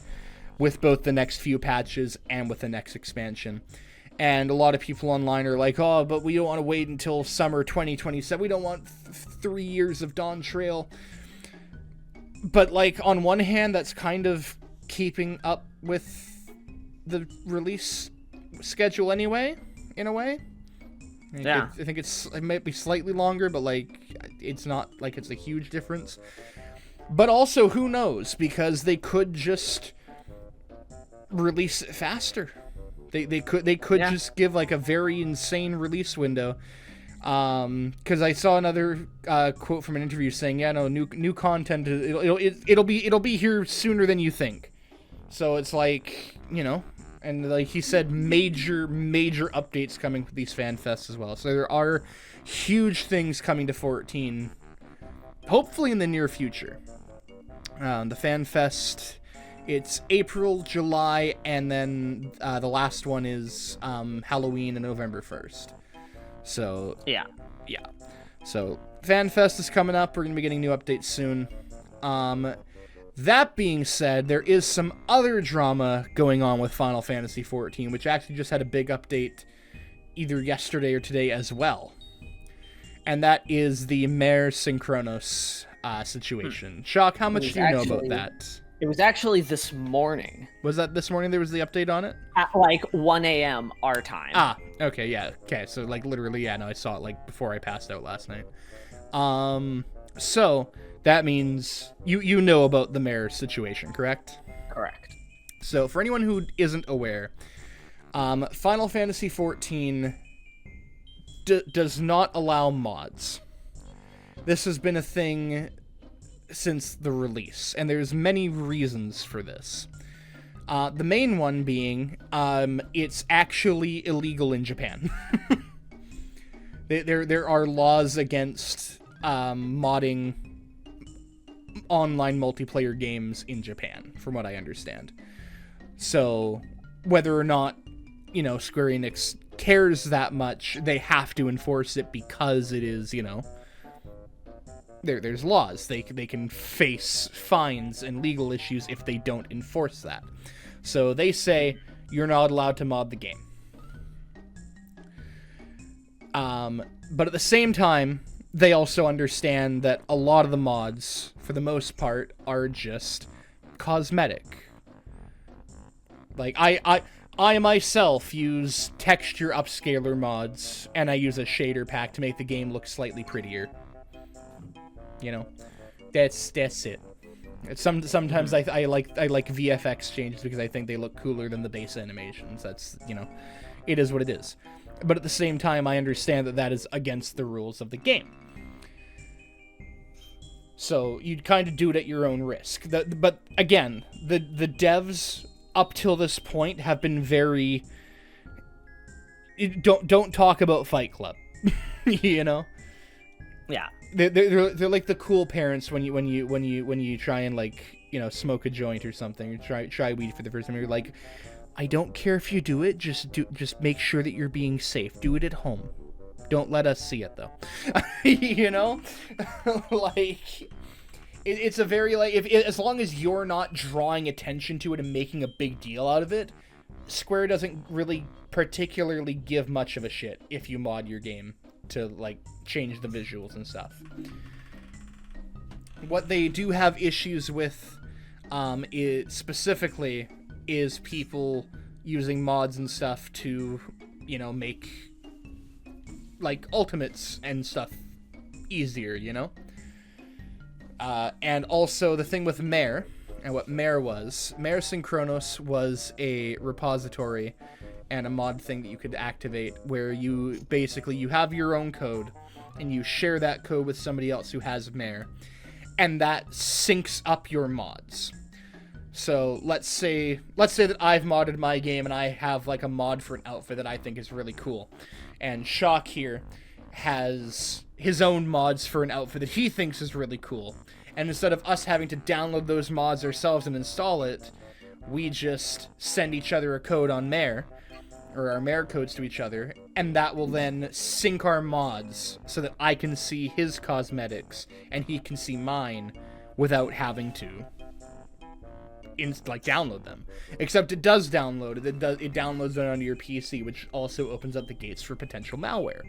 with both the next few patches and with the next expansion. And a lot of people online are like, oh, but we don't want to wait until summer 2027. We don't want 3 years of Dawntrail. But, like, on one hand, that's kind of keeping up with the release schedule anyway, in a way. Yeah. I think it might be slightly longer, but, like, it's not like it's a huge difference. But also, who knows? Because they could just release it faster. They could just give like a very insane release window. Because I saw another quote from an interview saying, "Yeah, no, new content. It'll be here sooner than you think." So it's like, you know, And like he said, major updates coming with these fan fests as well. So there are huge things coming to 14, hopefully in the near future. The fan fest, it's April, July, and then the last one is Halloween and November 1st. So Yeah. So fan fest is coming up. We're gonna be getting new updates soon. That being said, there is some other drama going on with Final Fantasy XIV, which actually just had a big update either yesterday or today as well. And that is the Mare Synchronos situation. Shock, how much do you know about that? It was actually this morning. Was that this morning there was the update on it? At like 1 a.m. our time. Ah, okay, yeah. Okay, so like literally, yeah, no, I saw it like before I passed out last night. So that means you know about the Mare situation, correct? Correct. So for anyone who isn't aware, Final Fantasy XIV does not allow mods. This has been a thing since the release, and there's many reasons for this. The main one being, it's actually illegal in Japan. There are laws against modding online multiplayer games in Japan, from what I understand. So, whether or not, Square Enix cares that much, they have to enforce it because it is, there's laws. They can face fines and legal issues if they don't enforce that. So they say you're not allowed to mod the game. But at the same time, they also understand that a lot of the mods, for the most part, are just cosmetic. Like, I myself use texture upscaler mods, and I use a shader pack to make the game look slightly prettier. That's it. Sometimes I like VFX changes because I think they look cooler than the base animations. That's, it is what it is. But at the same time, I understand that is against the rules of the game. So you'd kind of do it at your own risk. But again, the devs up till this point have been very... Don't talk about Fight Club. Yeah. They're like the cool parents when you try and smoke a joint or something, or try weed for the first time. You're like, I don't care if you do it, just make sure that you're being safe. Do it at home. Don't let us see it though. It's a very as long as you're not drawing attention to it and making a big deal out of it, Square doesn't really particularly give much of a shit if you mod your game to change the visuals and stuff. What they do have issues with specifically is people using mods and stuff to make ultimates and stuff easier, and also the thing with Mare and what Mare Synchronos was a repository and a mod thing that you could activate where you have your own code and you share that code with somebody else who has Mare, and that syncs up your mods. So let's say that I've modded my game and I have a mod for an outfit that I think is really cool, and Shock here has his own mods for an outfit that he thinks is really cool, and instead of us having to download those mods ourselves and install it, we just send each other a code on Mare, or our Mare codes to each other, and that will then sync our mods so that I can see his cosmetics and he can see mine without having to download them. Except it does download it. It downloads it onto your PC, which also opens up the gates for potential malware.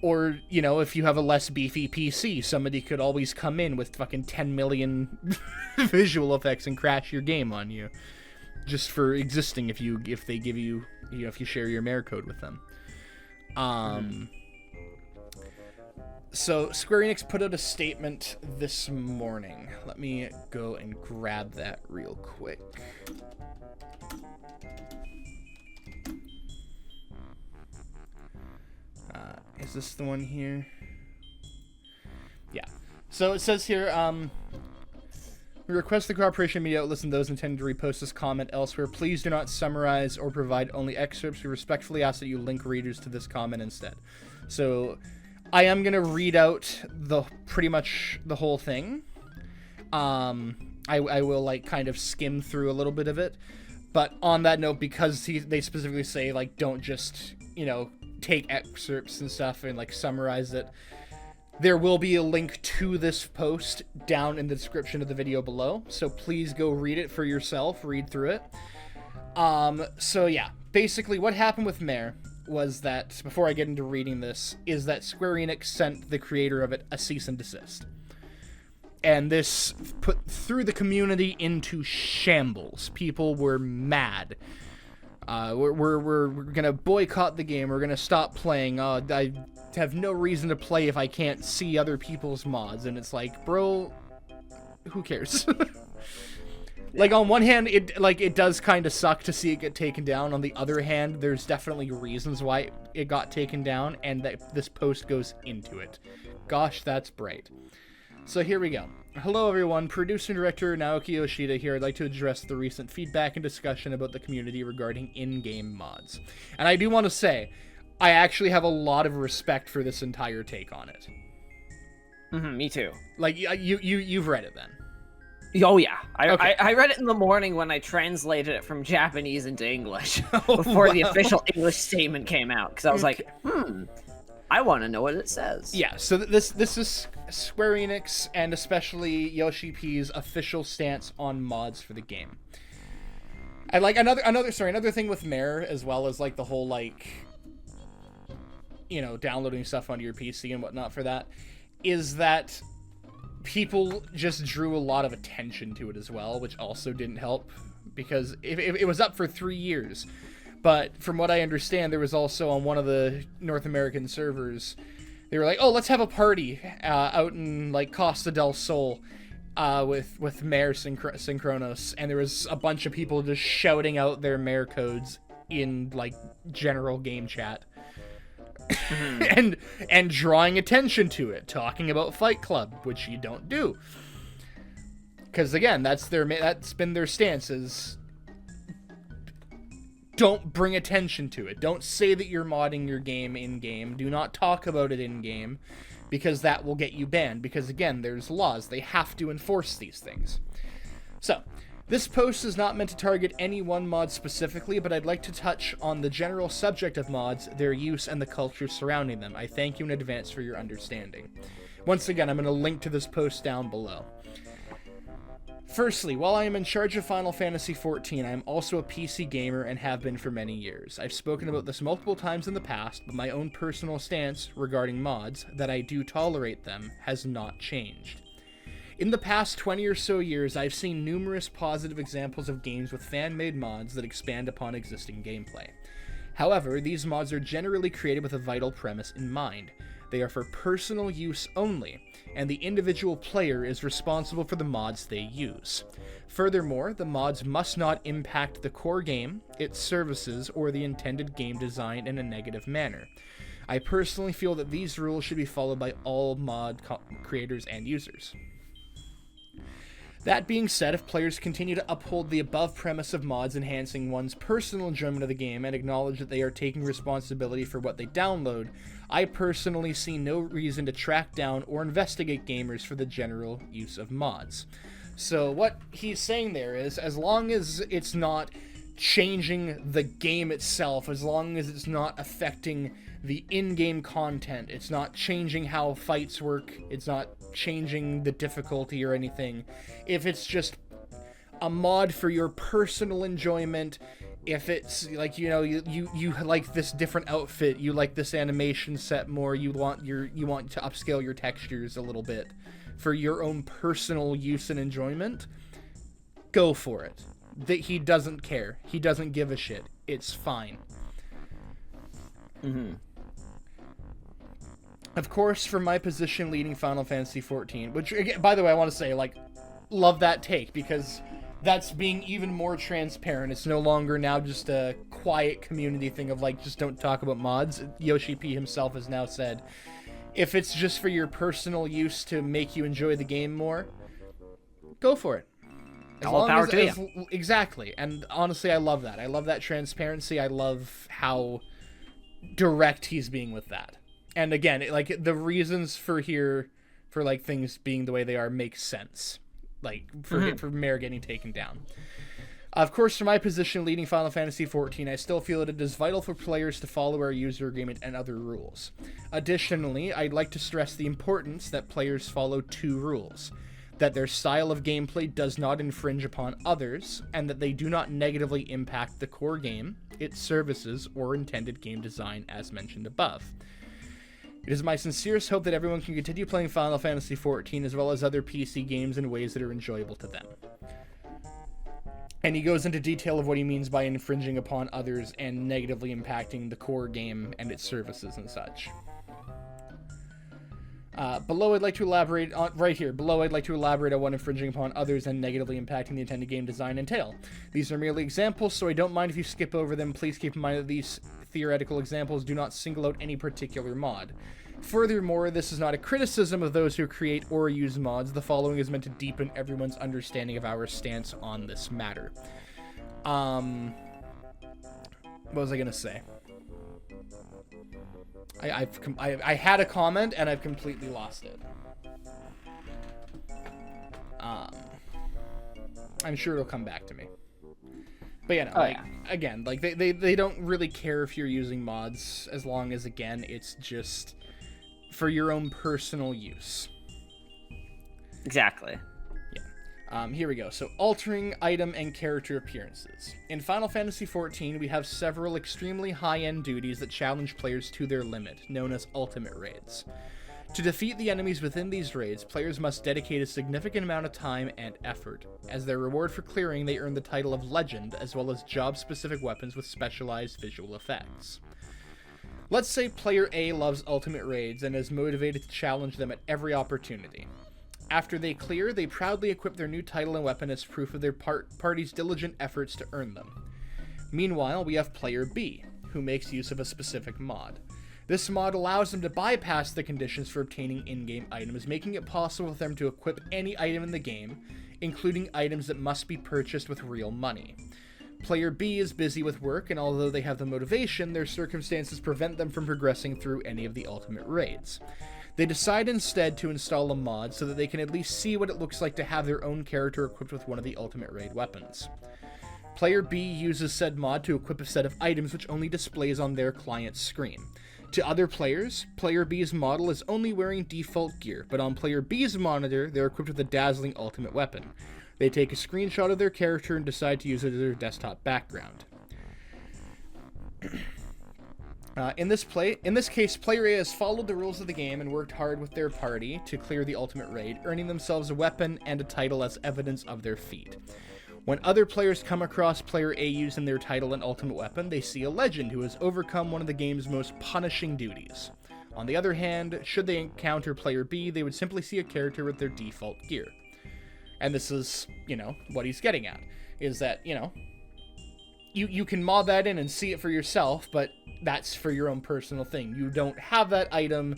Or, if you have a less beefy PC, somebody could always come in with fucking 10 million visual effects and crash your game on you. Just for existing if they give you, if you share your Mare code with them. So Square Enix put out a statement this morning. Let me go and grab that real quick. Is this the one here? Yeah. So it says here, We request the cooperation of media outlets and those intending to repost this comment elsewhere. Please do not summarize or provide only excerpts. We respectfully ask that you link readers to this comment instead. So, I am going to read out pretty much the whole thing. I will, like, kind of skim through a little bit of it. But on that note, because they specifically say, like, don't just, you know, take excerpts and stuff and, like, summarize it, there will be a link to this post down in the description of the video below. So please go read it for yourself, read through it. So yeah, basically what happened with Mare was that, before I get into reading this, is that Square Enix sent the creator of it a cease and desist. And this threw the community into shambles. People were mad. We're gonna boycott the game. We're gonna stop playing. I have no reason to play if I can't see other people's mods. And it's like, bro, who cares? Like, on one hand, it does kind of suck to see it get taken down. On the other hand, there's definitely reasons why it got taken down, and that this post goes into it. Gosh, that's bright. So here we go. Hello everyone, producer and director Naoki Yoshida here. I'd like to address the recent feedback and discussion about the community regarding in-game mods. And I do want to say, I actually have a lot of respect for this entire take on it. Me too. Like, you've read it then? Oh yeah, Okay. I read it in the morning when I translated it from Japanese into English before the official English statement came out, because I was like, I want to know what it says. Yeah, so this is Square Enix and especially Yoshi P's official stance on mods for the game. I like another thing with Mare, as well as like the whole, like, you know, downloading stuff onto your PC and whatnot for that, is that people just drew a lot of attention to it as well, which also didn't help, because it was up for 3 years. But from what I understand, there was also on one of the North American servers, they were like, oh, let's have a party out in, like, Costa del Sol with Mare Synchronos. And there was a bunch of people just shouting out their Mare codes in, like, general game chat. and drawing attention to it, talking about Fight Club, which you don't do. Because, again, that's been their stance, is don't bring attention to it. Don't say that you're modding your game in-game. Do not talk about it in-game, because that will get you banned. Because, again, there's laws. They have to enforce these things. So, this post is not meant to target any one mod specifically, but I'd like to touch on the general subject of mods, their use, and the culture surrounding them. I thank you in advance for your understanding. Once again, I'm going to link to this post down below. Firstly, while I am in charge of Final Fantasy XIV, I am also a PC gamer and have been for many years. I've spoken about this multiple times in the past, but my own personal stance regarding mods, that I do tolerate them, has not changed. In the past 20 or so years, I've seen numerous positive examples of games with fan-made mods that expand upon existing gameplay. However, these mods are generally created with a vital premise in mind. They are for personal use only, and the individual player is responsible for the mods they use. Furthermore, the mods must not impact the core game, its services, or the intended game design in a negative manner. I personally feel that these rules should be followed by all mod creators and users. That being said, if players continue to uphold the above premise of mods enhancing one's personal enjoyment of the game and acknowledge that they are taking responsibility for what they download, I personally see no reason to track down or investigate gamers for the general use of mods. So what he's saying there is, as long as it's not changing the game itself, as long as it's not affecting the in-game content, it's not changing how fights work, it's not changing the difficulty or anything, if it's just a mod for your personal enjoyment, if it's like, you know, you like this different outfit, you like this animation set more, you want to upscale your textures a little bit for your own personal use and enjoyment, go for it. That he doesn't care. He doesn't give a shit. It's fine. Of course, from my position leading Final Fantasy XIV, which, again, by the way, I want to say, like, love that take, because that's being even more transparent. It's no longer now just a quiet community thing of, like, just don't talk about mods. Yoshi P himself has now said, if it's just for your personal use to make you enjoy the game more, go for it. All power to you. Exactly. And honestly, I love that. I love that transparency. I love how direct he's being with that. And again, like the reasons for like things being the way they are makes sense. Like for Mare getting taken down. Of course, from my position leading Final Fantasy XIV, I still feel that it is vital for players to follow our user agreement and other rules. Additionally, I'd like to stress the importance that players follow 2 rules: that their style of gameplay does not infringe upon others, and that they do not negatively impact the core game, its services, or intended game design as mentioned above. It is my sincerest hope that everyone can continue playing Final Fantasy XIV as well as other PC games in ways that are enjoyable to them. And he goes into detail of what he means by infringing upon others and negatively impacting the core game and its services and such. Below, I'd like to elaborate on what infringing upon others and negatively impacting the intended game design entail. These are merely examples, so I don't mind if you skip over them. Please keep in mind that these theoretical examples do not single out any particular mod. Furthermore, this is not a criticism of those who create or use mods. The following is meant to deepen everyone's understanding of our stance on this matter. What was I gonna say? I had a comment and I've completely lost it. I'm sure it'll come back to me. But yeah, again, like they don't really care if you're using mods as long as, again, it's just for your own personal use. Exactly. Yeah. Here we go. So, altering item and character appearances. In Final Fantasy XIV, we have several extremely high-end duties that challenge players to their limit, known as ultimate raids. To defeat the enemies within these raids, players must dedicate a significant amount of time and effort. As their reward for clearing, they earn the title of Legend, as well as job-specific weapons with specialized visual effects. Let's say player A loves ultimate raids and is motivated to challenge them at every opportunity. After they clear, they proudly equip their new title and weapon as proof of their party's diligent efforts to earn them. Meanwhile, we have player B, who makes use of a specific mod. This mod allows them to bypass the conditions for obtaining in-game items, making it possible for them to equip any item in the game, including items that must be purchased with real money. Player B is busy with work, and although they have the motivation, their circumstances prevent them from progressing through any of the ultimate raids. They decide instead to install a mod so that they can at least see what it looks like to have their own character equipped with one of the ultimate raid weapons. Player B uses said mod to equip a set of items which only displays on their client's screen. To other players, Player B's model is only wearing default gear, but on Player B's monitor, they're equipped with a dazzling ultimate weapon. They take a screenshot of their character and decide to use it as their desktop background. In this case, Player A has followed the rules of the game and worked hard with their party to clear the ultimate raid, earning themselves a weapon and a title as evidence of their feat. When other players come across Player A using their title and ultimate weapon, they see a legend who has overcome one of the game's most punishing duties. On the other hand, should they encounter Player B, they would simply see a character with their default gear. And this is, what he's getting at, is that, you can mod that in and see it for yourself, but that's for your own personal thing. You don't have that item.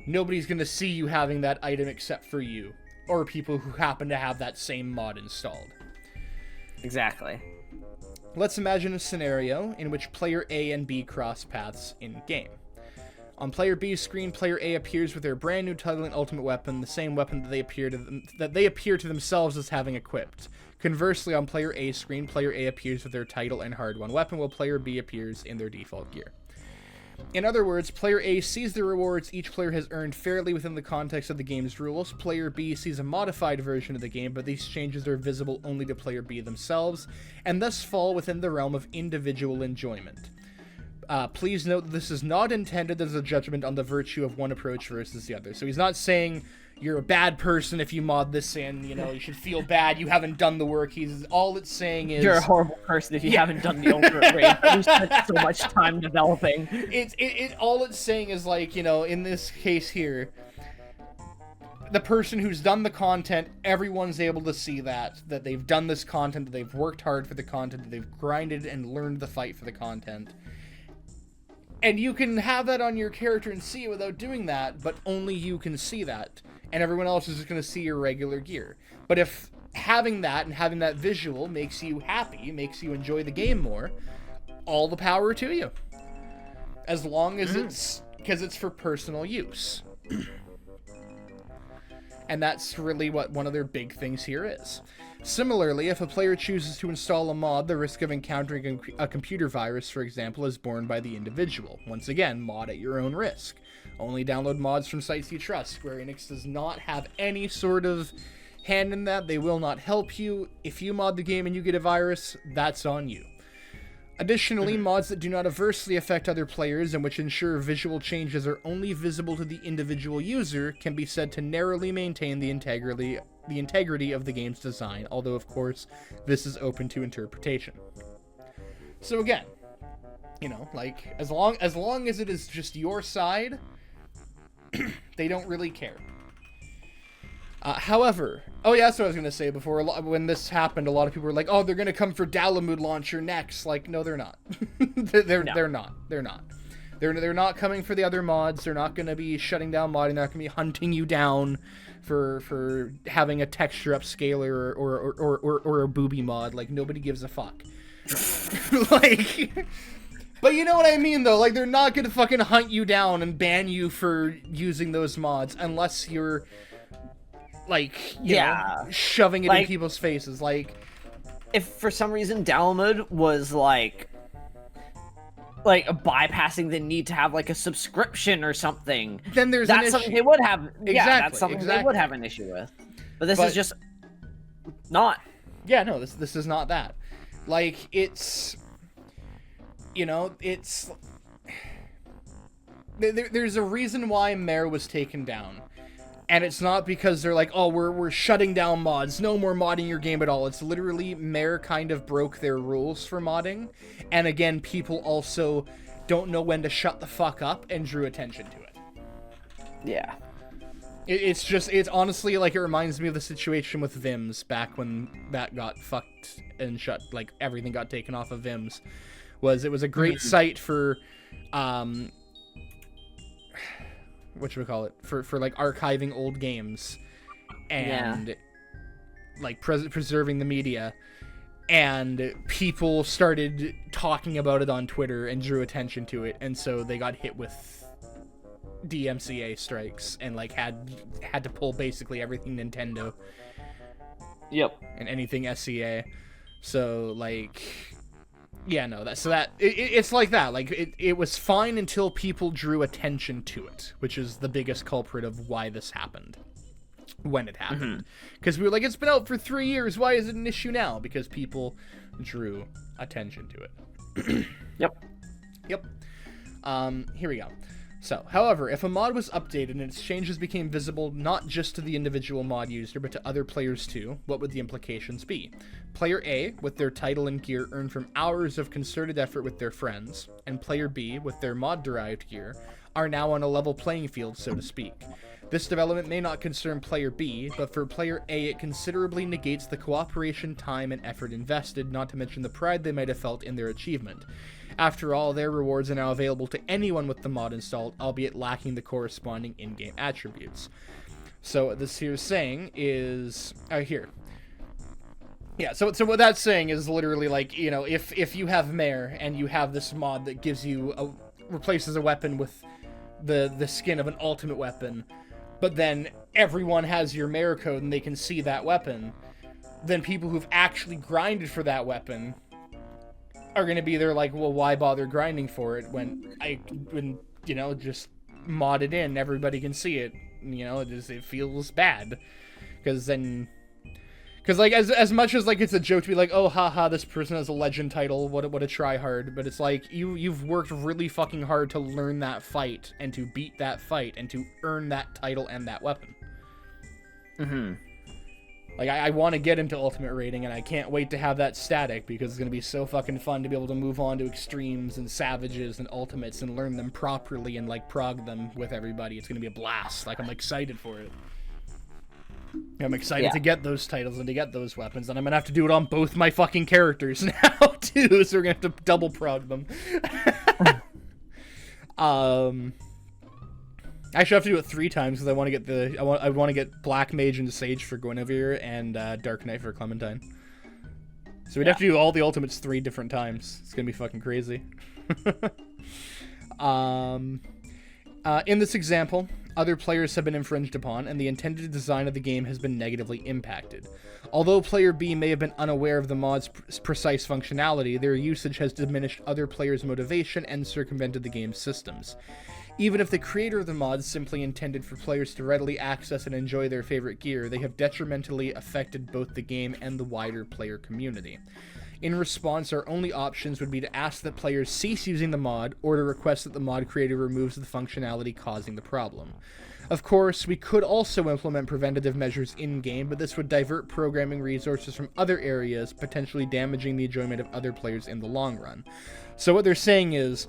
Nobody's going to see you having that item except for you, or people who happen to have that same mod installed. Exactly. Let's imagine a scenario in which Player A and B cross paths in-game. On Player B's screen, Player A appears with their brand new title and ultimate weapon, the same weapon that they appear to themselves as having equipped. Conversely, on Player A's screen, Player A appears with their title and hard-won weapon, while Player B appears in their default gear. In other words, Player A sees the rewards each player has earned fairly within the context of the game's rules. Player B sees a modified version of the game, but these changes are visible only to Player B themselves, and thus fall within the realm of individual enjoyment. Please note that this is not intended as a judgment on the virtue of one approach versus the other. So he's not saying you're a bad person if you mod this in, you should feel bad, you haven't done the work. All it's saying is... You're a horrible person if you haven't done the ultimate raid. You spent so much time developing. All it's saying is, in this case here, the person who's done the content, everyone's able to see that they've done this content, that they've worked hard for the content, that they've grinded and learned the fight for the content. And you can have that on your character and see it without doing that, but only you can see that. And everyone else is just going to see your regular gear. But if having that visual makes you happy, makes you enjoy the game more, all the power to you. As long as because it's for personal use. And that's really what one of their big things here is. Similarly, if a player chooses to install a mod, the risk of encountering a computer virus, for example, is borne by the individual. Once again, mod at your own risk. Only download mods from sites you trust. Square Enix does not have any sort of hand in that. They will not help you. If you mod the game and you get a virus, that's on you. Additionally, mods that do not adversely affect other players and which ensure visual changes are only visible to the individual user can be said to narrowly maintain the integrity of the game's design, although of course this is open to interpretation. So again, you know, like as long as it is just your side, they don't really care. However, oh yeah, that's what I was going to say before. When this happened, a lot of people were like, oh, they're going to come for Dalamud Launcher next. Like, no, they're not. They're not. They're not coming for the other mods. They're not going to be shutting down modding. They're not going to be hunting you down for having a texture upscaler or a booby mod. Like, nobody gives a fuck. Like... But you know what I mean, though? Like, they're not going to fucking hunt you down and ban you for using those mods unless you're... like, you know, shoving it in people's faces. Like, if for some reason Dalamud was like bypassing the need to have like a subscription or something, then there's that's an something issue. they would have. Exactly, That's something they would have an issue with. But this is just not. Yeah, no, this is not that. Like, it's, you know, it's there's a reason why Mare was taken down. And it's not because they're like, oh, we're shutting down mods. No more modding your game at all. It's literally Mare kind of broke their rules for modding. And again, people also don't know when to shut the fuck up and drew attention to it. Yeah. It's honestly like, it reminds me of the situation with Vims back when that got fucked and shut. Like, everything got taken off of Vims. It was a great site for, whatchamacallit, for like archiving old games and like preserving the media, and people started talking about it on Twitter and drew attention to it, and so they got hit with DMCA strikes and like had to pull basically everything Nintendo. Yep. And anything SCA. So like, yeah, no, it's like that. Like, it was fine until people drew attention to it, which is the biggest culprit of why this happened. When it happened. Because we were like, it's been out for 3 years, why is it an issue now? Because people drew attention to it. Yep. Here we go. So, however, if a mod was updated and its changes became visible not just to the individual mod user, but to other players too, what would the implications be? Player A, with their title and gear earned from hours of concerted effort with their friends, and Player B, with their mod-derived gear, are now on a level playing field, so to speak. This development may not concern Player B, but for Player A it considerably negates the cooperation, time, and effort invested, not to mention the pride they might have felt in their achievement. After all, their rewards are now available to anyone with the mod installed, albeit lacking the corresponding in-game attributes. So what this here is saying is... here. Yeah, so what that's saying is literally like, you know, if you have Mare and you have this mod that gives you replaces a weapon with the skin of an ultimate weapon, but then everyone has your Mare code and they can see that weapon, then people who've actually grinded for that weapon are going to be there like, well, why bother grinding for it when you know, just mod it in, everybody can see it, you know, it feels bad. Because like, as much as like it's a joke to be like, oh, haha, this person has a legend title, what a tryhard, but it's like, you've worked really fucking hard to learn that fight, and to beat that fight, and to earn that title and that weapon. Like, I want to get into Ultimate Rating, and I can't wait to have that static, because it's going to be so fucking fun to be able to move on to Extremes and Savages and Ultimates and learn them properly and, like, prog them with everybody. It's going to be a blast. Like, I'm excited for it. I'm excited to get those titles and to get those weapons, and I'm going to have to do it on both my fucking characters now, too, so we're going to have to double prog them. Actually, I have to do it 3 times because I want to get I want to get Black Mage and Sage for Guinevere and Dark Knight for Clementine. So we'd have to do all the ultimates 3 different times. It's gonna be fucking crazy. In this example, other players have been infringed upon, and the intended design of the game has been negatively impacted. Although player B may have been unaware of the mod's precise functionality, their usage has diminished other players' motivation and circumvented the game's systems. Even if the creator of the mod simply intended for players to readily access and enjoy their favorite gear, they have detrimentally affected both the game and the wider player community. In response, our only options would be to ask that players cease using the mod, or to request that the mod creator removes the functionality causing the problem. Of course, we could also implement preventative measures in-game, but this would divert programming resources from other areas, potentially damaging the enjoyment of other players in the long run. So what they're saying is,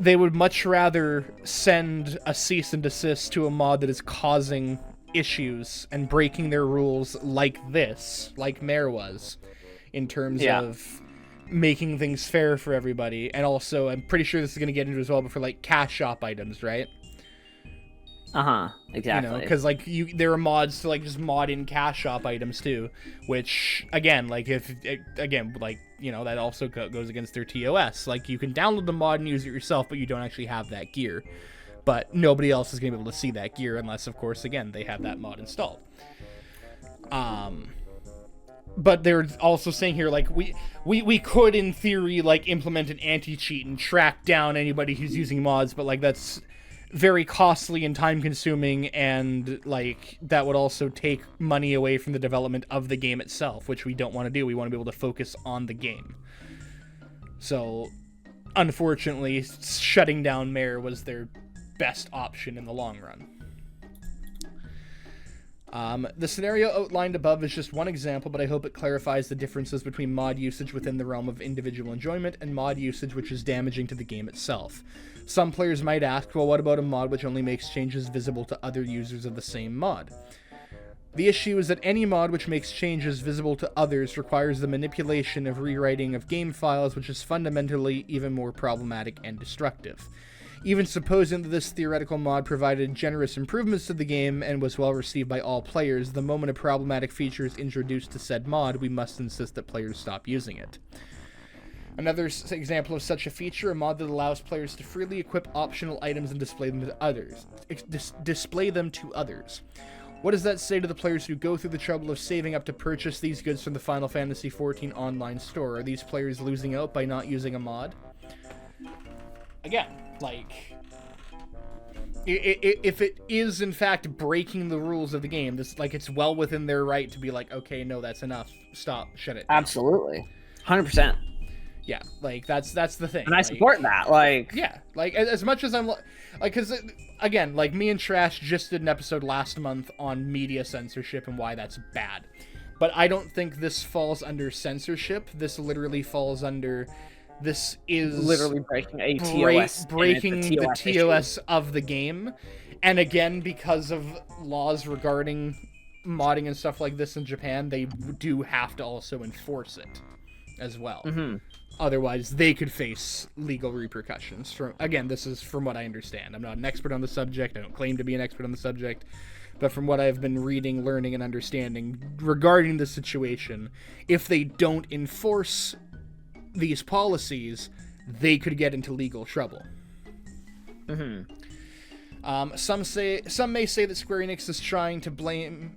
they would much rather send a cease and desist to a mod that is causing issues and breaking their rules like this, like Mare was, in terms of making things fair for everybody. And also, I'm pretty sure this is going to get into as well, but for like cash shop items, right? Exactly. You know, because like there are mods to like just mod in cash shop items too, which again, like that also goes against their TOS. Like you can download the mod and use it yourself, but you don't actually have that gear. But nobody else is gonna be able to see that gear unless, of course, again, they have that mod installed. But they're also saying here, like, we could in theory like implement an anti-cheat and track down anybody who's using mods, but like that's very costly and time consuming, and like that would also take money away from the development of the game itself, which we don't want to do. We want to be able to focus on the game. So unfortunately, shutting down Mare was their best option in the long run. The scenario outlined above is just one example, but I hope it clarifies the differences between mod usage within the realm of individual enjoyment and mod usage which is damaging to the game itself. Some players might ask, well, what about a mod which only makes changes visible to other users of the same mod? The issue is that any mod which makes changes visible to others requires the manipulation of rewriting of game files, which is fundamentally even more problematic and destructive. Even supposing that this theoretical mod provided generous improvements to the game and was well received by all players, the moment a problematic feature is introduced to said mod, we must insist that players stop using it. Another example of such a feature, a mod that allows players to freely equip optional items and display them to others. What does that say to the players who go through the trouble of saving up to purchase these goods from the Final Fantasy XIV online store? Are these players losing out by not using a mod? Again, like, if it is in fact breaking the rules of the game, this, like, it's well within their right to be like, okay, no, that's enough, stop, shut it down. Absolutely, 100%. Yeah, like that's the thing, and I support that. Like, yeah, like as much as I'm like, because again, like me and Trash just did an episode last month on media censorship and why that's bad, but I don't think this falls under censorship. This literally falls under. This is literally breaking a TOS, breaking the TOS issue of the game, and again, because of laws regarding modding and stuff like this in Japan, they do have to also enforce it as well. Mm-hmm. Otherwise, they could face legal repercussions. Again, this is from what I understand. I'm not an expert on the subject. I don't claim to be an expert on the subject. But from what I've been reading, learning, and understanding regarding the situation, if they don't enforce these policies, they could get into legal trouble. Mm-hmm. Some may say that Square Enix is trying to blame.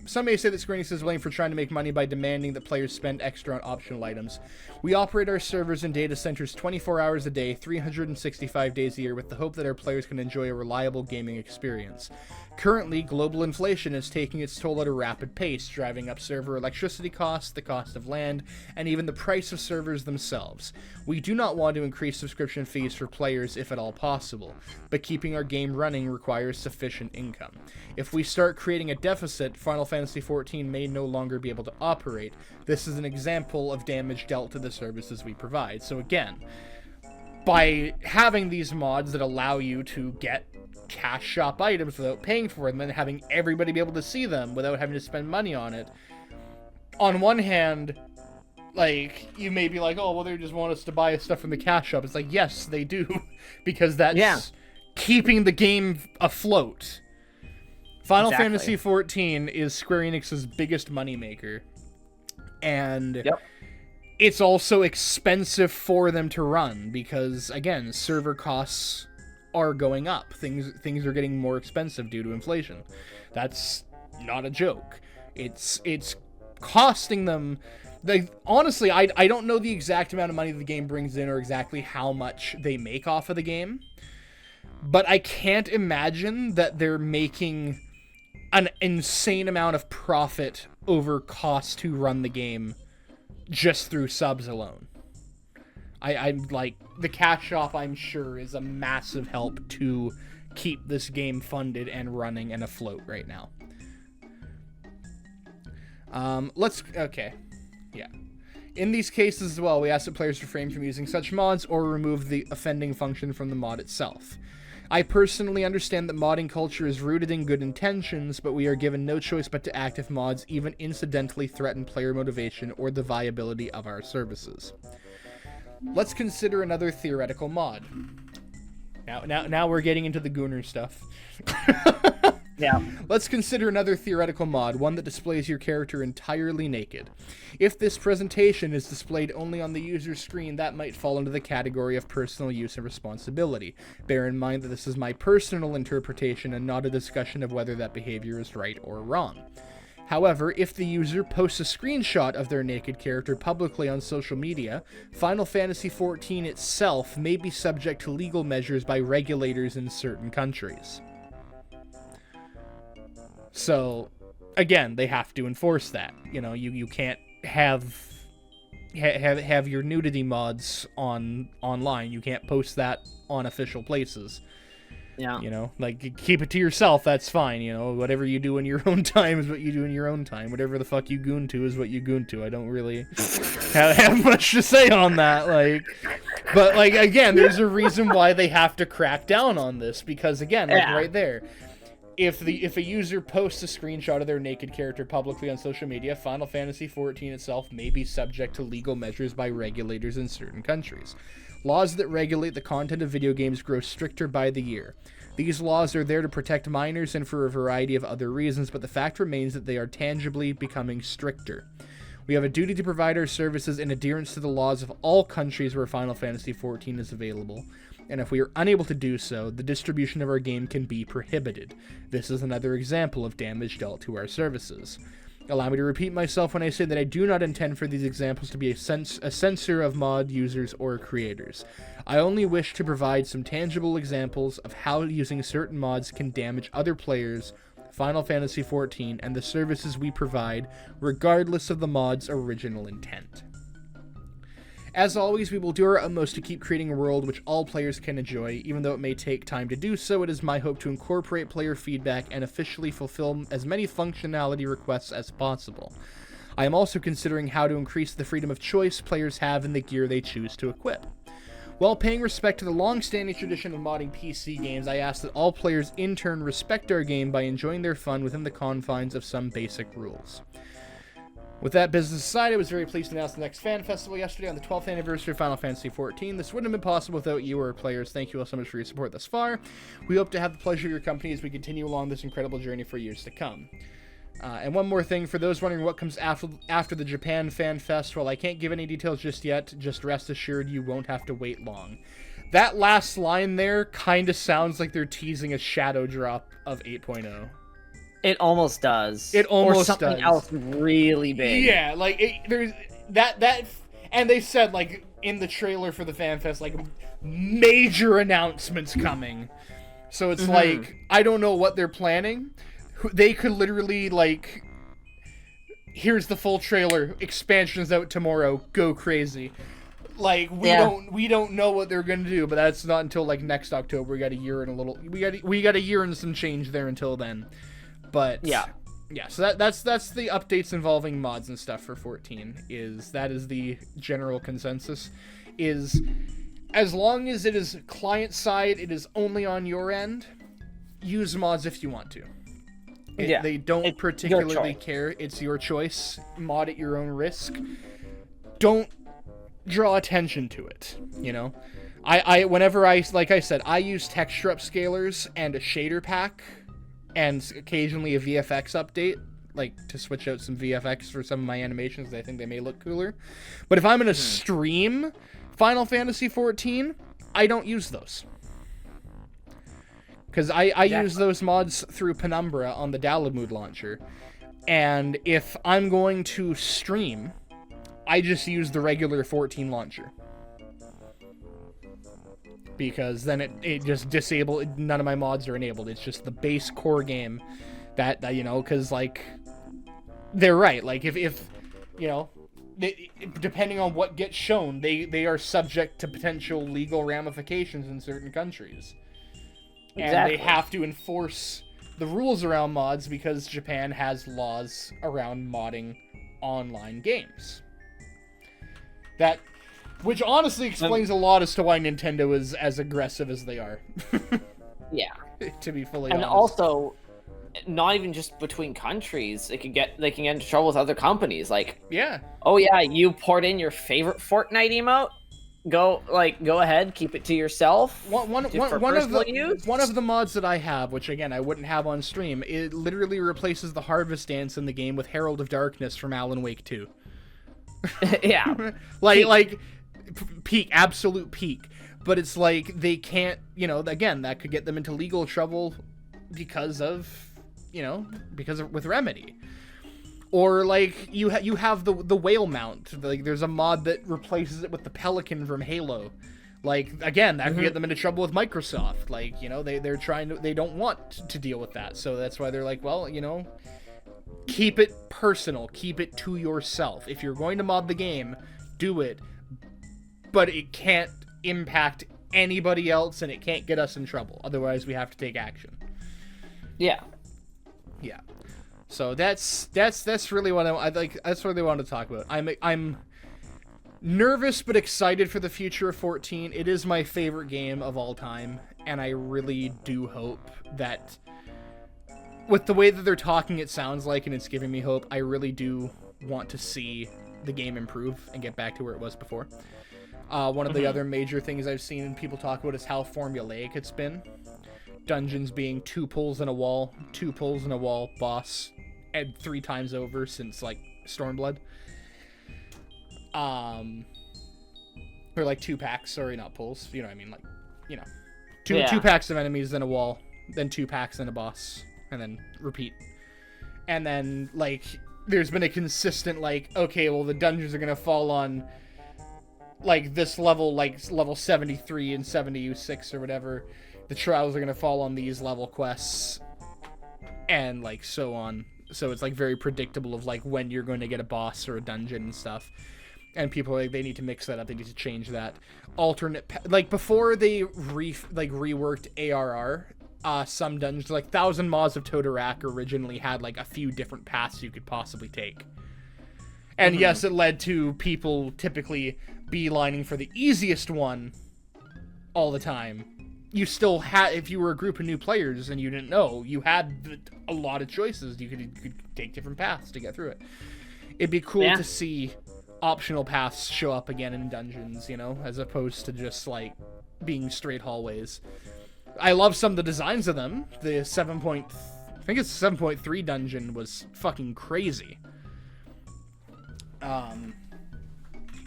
Some may say that Square Enix is blamed for trying to make money by demanding that players spend extra on optional items. We operate our servers and data centers 24 hours a day, 365 days a year, with the hope that our players can enjoy a reliable gaming experience. Currently, global inflation is taking its toll at a rapid pace, driving up server electricity costs, the cost of land, and even the price of servers themselves. We do not want to increase subscription fees for players if at all possible, but keeping our game running requires sufficient income. If we start creating a deficit, Final Fantasy XIV may no longer be able to operate. This is an example of damage dealt to the services we provide. So again, by having these mods that allow you to get cash shop items without paying for them and having everybody be able to see them without having to spend money on it, on one hand, like, you may be like, oh, well, they just want us to buy stuff from the cash shop. It's like, yes, they do, because that's keeping the game afloat. Final Exactly. Fantasy XIV is Square Enix's biggest moneymaker. And it's also expensive for them to run because, again, server costs are going up. Things are getting more expensive due to inflation. That's not a joke. It's costing them... honestly, I don't know the exact amount of money the game brings in or exactly how much they make off of the game. But I can't imagine that they're making an insane amount of profit over cost to run the game just through subs alone. I'm like, the cash shop, I'm sure, is a massive help to keep this game funded and running and afloat right now. Okay. Yeah. In these cases as well, we ask that players refrain from using such mods or remove the offending function from the mod itself. I personally understand that modding culture is rooted in good intentions, but we are given no choice but to act if mods even incidentally threaten player motivation or the viability of our services. Let's consider another theoretical mod. Now we're getting into the Gooner stuff. Yeah. Let's consider another theoretical mod, one that displays your character entirely naked. If this presentation is displayed only on the user's screen, that might fall into the category of personal use and responsibility. Bear in mind that this is my personal interpretation and not a discussion of whether that behavior is right or wrong. However, if the user posts a screenshot of their naked character publicly on social media, Final Fantasy XIV itself may be subject to legal measures by regulators in certain countries. So, again, they have to enforce that. You know, you can't have your nudity mods online. You can't post that on official places. Yeah. You know, like, keep it to yourself, that's fine. You know, whatever you do in your own time is what you do in your own time. Whatever the fuck you goon to is what you goon to. I don't really have much to say on that, like... But, like, again, there's a reason why they have to crack down on this, because, again, like, right there... If a user posts a screenshot of their naked character publicly on social media, Final Fantasy XIV itself may be subject to legal measures by regulators in certain countries. Laws that regulate the content of video games grow stricter by the year. These laws are there to protect minors and for a variety of other reasons, but the fact remains that they are tangibly becoming stricter. We have a duty to provide our services in adherence to the laws of all countries where Final Fantasy XIV is available. And if we are unable to do so, the distribution of our game can be prohibited. This is another example of damage dealt to our services. Allow me to repeat myself when I say that I do not intend for these examples to be a censor of mod users or creators. I only wish to provide some tangible examples of how using certain mods can damage other players, Final Fantasy XIV, and the services we provide, regardless of the mod's original intent. As always, we will do our utmost to keep creating a world which all players can enjoy. Even though it may take time to do so, it is my hope to incorporate player feedback and officially fulfill as many functionality requests as possible. I am also considering how to increase the freedom of choice players have in the gear they choose to equip. While paying respect to the long-standing tradition of modding PC games, I ask that all players in turn respect our game by enjoying their fun within the confines of some basic rules. With that business aside, I was very pleased to announce the next fan festival yesterday on the 12th anniversary of Final Fantasy XIV. This wouldn't have been possible without you, our players. Thank you all so much for your support thus far. We hope to have the pleasure of your company as we continue along this incredible journey for years to come. And one more thing, for those wondering what comes after the Japan Fan Fest, well, I can't give any details just yet. Just rest assured you won't have to wait long. That last line there kind of sounds like they're teasing a shadow drop of 8.0. It almost does. It almost or something does. else really big. Yeah, like, there's that, and they said, like, in the trailer for the Fan Fest, like, major announcements coming. So it's like, I don't know what they're planning. They could literally, like, here's the full trailer, expansion's out tomorrow, go crazy. Like, we don't know what they're gonna do, but that's not until, like, next October. We got a year and a little, we got a year and some change there until then. But yeah, so that's the updates involving mods and stuff for 14. That is the general consensus. Is as long as it is client side, it is only on your end. Use mods if you want to. They don't particularly care. It's your choice. Mod at your own risk. Don't draw attention to it. You know. Whenever like I said, I use texture upscalers and a shader pack, and occasionally a VFX update, like to switch out some VFX for some of my animations. I think they may look cooler. But if I'm gonna stream Final Fantasy XIV, I don't use those. Because I use those mods through Penumbra on the Dalamud launcher. And if I'm going to stream, I just use the regular 14 launcher. Because then it just none of my mods are enabled. It's just the base core game that you know, because, like, they're right. Like, if you know, depending on what gets shown, they are subject to potential legal ramifications in certain countries. Exactly. And they have to enforce the rules around mods because Japan has laws around modding online games. Which honestly explains a lot as to why Nintendo is as aggressive as they are. Yeah. To be fully honest. And also, not even just between countries, they can get into trouble with other companies. Like, oh yeah, you port in your favorite Fortnite emote. Go ahead, keep it to yourself. One of the mods that I have, which again I wouldn't have on stream, it literally replaces the Harvest Dance in the game with Herald of Darkness from Alan Wake 2. Yeah. Peak, absolute peak. But it's like they can't, you know, again, that could get them into legal trouble because of with Remedy. Or, like, you have the whale mount. Like, there's a mod that replaces it with the pelican from Halo. Like, again, that could get them into trouble with Microsoft. Like, you know, they don't want to deal with that. So that's why they're like, well, you know, keep it personal. Keep it to yourself. If you're going to mod the game, do it. But it can't impact anybody else, and it can't get us in trouble. Otherwise, we have to take action. Yeah. Yeah. So that's really what I like. That's what they want to talk about. I'm nervous but excited for the future of 14. It is my favorite game of all time, and I really do hope that with the way that they're talking, it sounds like, and it's giving me hope. I really do want to see the game improve and get back to where it was before. One of the other major things I've seen people talk about is how formulaic it's been. Dungeons being 2 pulls in a wall, boss, and 3 times over since, like, Stormblood. Or, like, 2 packs, sorry, not pulls, you know what I mean, like, you know. 2 packs of enemies, then a wall, then 2 packs, then a boss, and then repeat. And then, like, there's been a consistent, like, okay, well, the dungeons are gonna fall on, like, this level, like, level 73 and 76 or whatever. The trials are going to fall on these level quests, and, like, so on. So it's, like, very predictable of, like, when you're going to get a boss or a dungeon and stuff. And people are like, they need to mix that up, they need to change that. Alternate, like, before they reworked ARR, some dungeons, like, 1,000 Maws of Totorak originally had, like, a few different paths you could possibly take. And yes, it led to people typically beelining for the easiest one all the time. You still had, if you were a group of new players and you didn't know, you had a lot of choices. You could take different paths to get through it. It'd be cool to see optional paths show up again in dungeons, you know, as opposed to just, like, being straight hallways. I love some of the designs of them. The I think it's 7.3 dungeon was fucking crazy.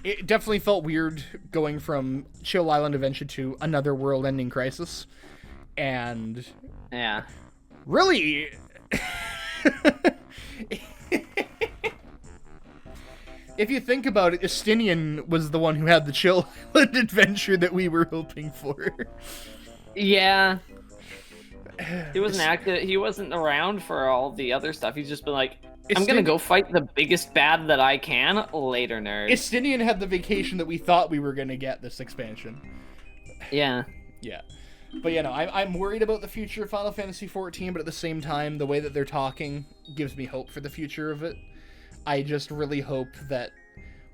It definitely felt weird going from Chill Island Adventure to Another World-Ending Crisis. And... yeah. Really... if you think about it, Estinian was the one who had the Chill Island Adventure that we were hoping for. Yeah. He wasn't active. He wasn't around for all the other stuff. He's just been like, I'm gonna go fight the biggest bad that I can later, nerd. Estinian had the vacation that we thought we were gonna get this expansion. Yeah. Yeah. But, you know, I'm worried about the future of Final Fantasy XIV, but at the same time, the way that they're talking gives me hope for the future of it. I just really hope that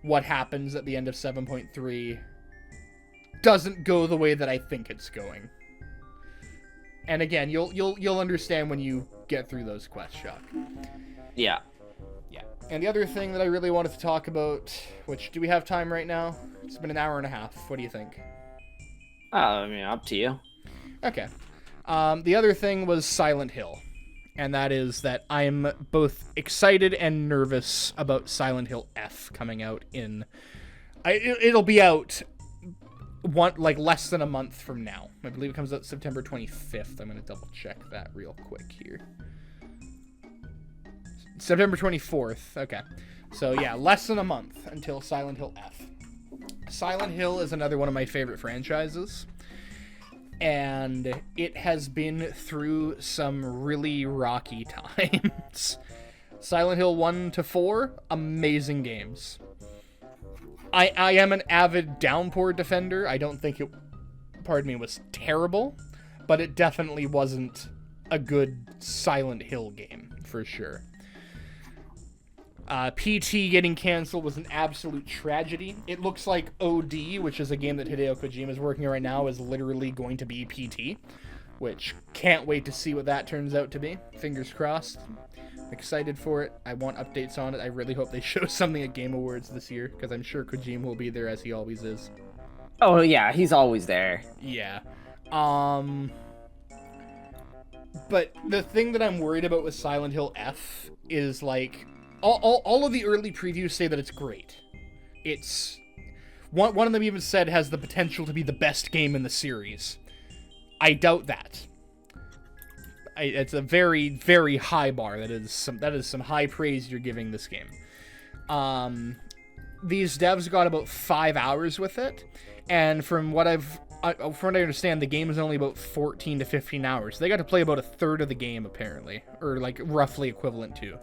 what happens at the end of 7.3 doesn't go the way that I think it's going. And again, you'll understand when you get through those quests, Shock. Yeah. Yeah. And the other thing that I really wanted to talk about, which, do we have time right now? It's been an hour and a half. What do you think? I mean, up to you. Okay. The other thing was Silent Hill. And that is that I'm both excited and nervous about Silent Hill F coming out in... It'll be out less than a month from now. I believe it comes out September 25th. I'm going to double check that real quick here. September 24th. Okay. So yeah, less than a month until Silent Hill F. Silent Hill is another one of my favorite franchises. And it has been through some really rocky times. Silent Hill 1 to 4, amazing games. I am an avid Downpour defender. I don't think it, was terrible, but it definitely wasn't a good Silent Hill game, for sure. PT getting canceled was an absolute tragedy. It looks like OD, which is a game that Hideo Kojima is working on right now, is literally going to be PT, which can't wait to see what that turns out to be. Fingers crossed. Excited for it. I want updates on it. I really hope they show something at Game Awards this year, because I'm sure Kojima will be there as he always is. Oh yeah, he's always there. Yeah. But the thing that I'm worried about with Silent Hill F is, like, all of the early previews say that it's great. It's... One of them even said it has the potential to be the best game in the series. I doubt that. It's a very, very high bar. That is some high praise you're giving this game. These devs got about 5 hours with it, and from what I understand, the game is only about 14 to 15 hours. They got to play about a third of the game, apparently, or like roughly equivalent to.